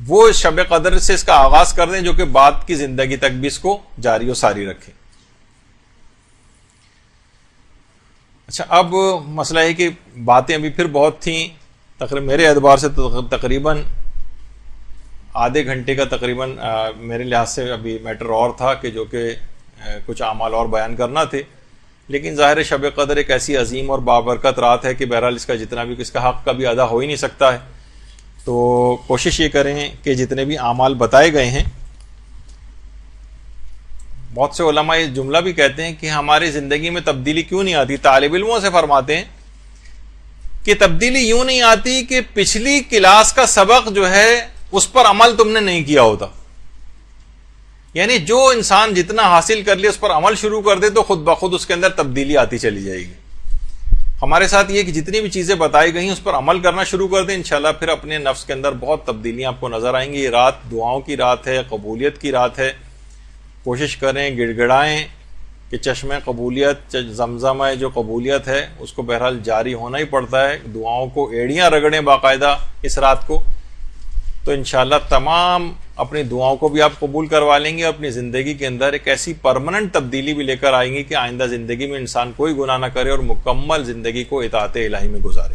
وہ شب قدر سے اس کا آغاز کر دیں، جو کہ بعد کی زندگی تک بھی اس کو جاری و ساری رکھیں. اچھا، اب مسئلہ ہے کہ باتیں ابھی پھر بہت تھیں، تقریباً میرے اعتبار سے تقریباً آدھے گھنٹے کا تقریباً میرے لحاظ سے ابھی میٹر اور تھا کہ جو کہ کچھ اعمال اور بیان کرنا تھے، لیکن ظاہر شب قدر ایک ایسی عظیم اور بابرکت رات ہے کہ بہرحال اس کا جتنا بھی اس کا حق کبھی ادا ہو ہی نہیں سکتا ہے. تو کوشش یہ کریں کہ جتنے بھی اعمال بتائے گئے ہیں، بہت سے علماء یہ جملہ بھی کہتے ہیں کہ ہماری زندگی میں تبدیلی کیوں نہیں آتی. طالب علموں سے فرماتے ہیں کہ تبدیلی یوں نہیں آتی کہ پچھلی کلاس کا سبق جو ہے اس پر عمل تم نے نہیں کیا ہوتا. یعنی جو انسان جتنا حاصل کر لے اس پر عمل شروع کر دے تو خود بخود اس کے اندر تبدیلی آتی چلی جائے گی. ہمارے ساتھ یہ کہ جتنی بھی چیزیں بتائی گئی ہیں اس پر عمل کرنا شروع کر دیں، انشاءاللہ پھر اپنے نفس کے اندر بہت تبدیلیاں آپ کو نظر آئیں گی. یہ رات دعاؤں کی رات ہے، قبولیت کی رات ہے. کوشش کریں، گڑ گڑائیں کہ چشمے قبولیت، زمزم ہے جو قبولیت ہے اس کو بہرحال جاری ہونا ہی پڑتا ہے. دعاؤں کو ایڑیاں رگڑیں باقاعدہ اس رات کو، تو انشاءاللہ تمام اپنی دعاؤں کو بھی آپ قبول کروا لیں گے، اپنی زندگی کے اندر ایک ایسی پرماننٹ تبدیلی بھی لے کر آئیں گے کہ آئندہ زندگی میں انسان کوئی گناہ نہ کرے اور مکمل زندگی کو اطاعت الہی میں گزارے.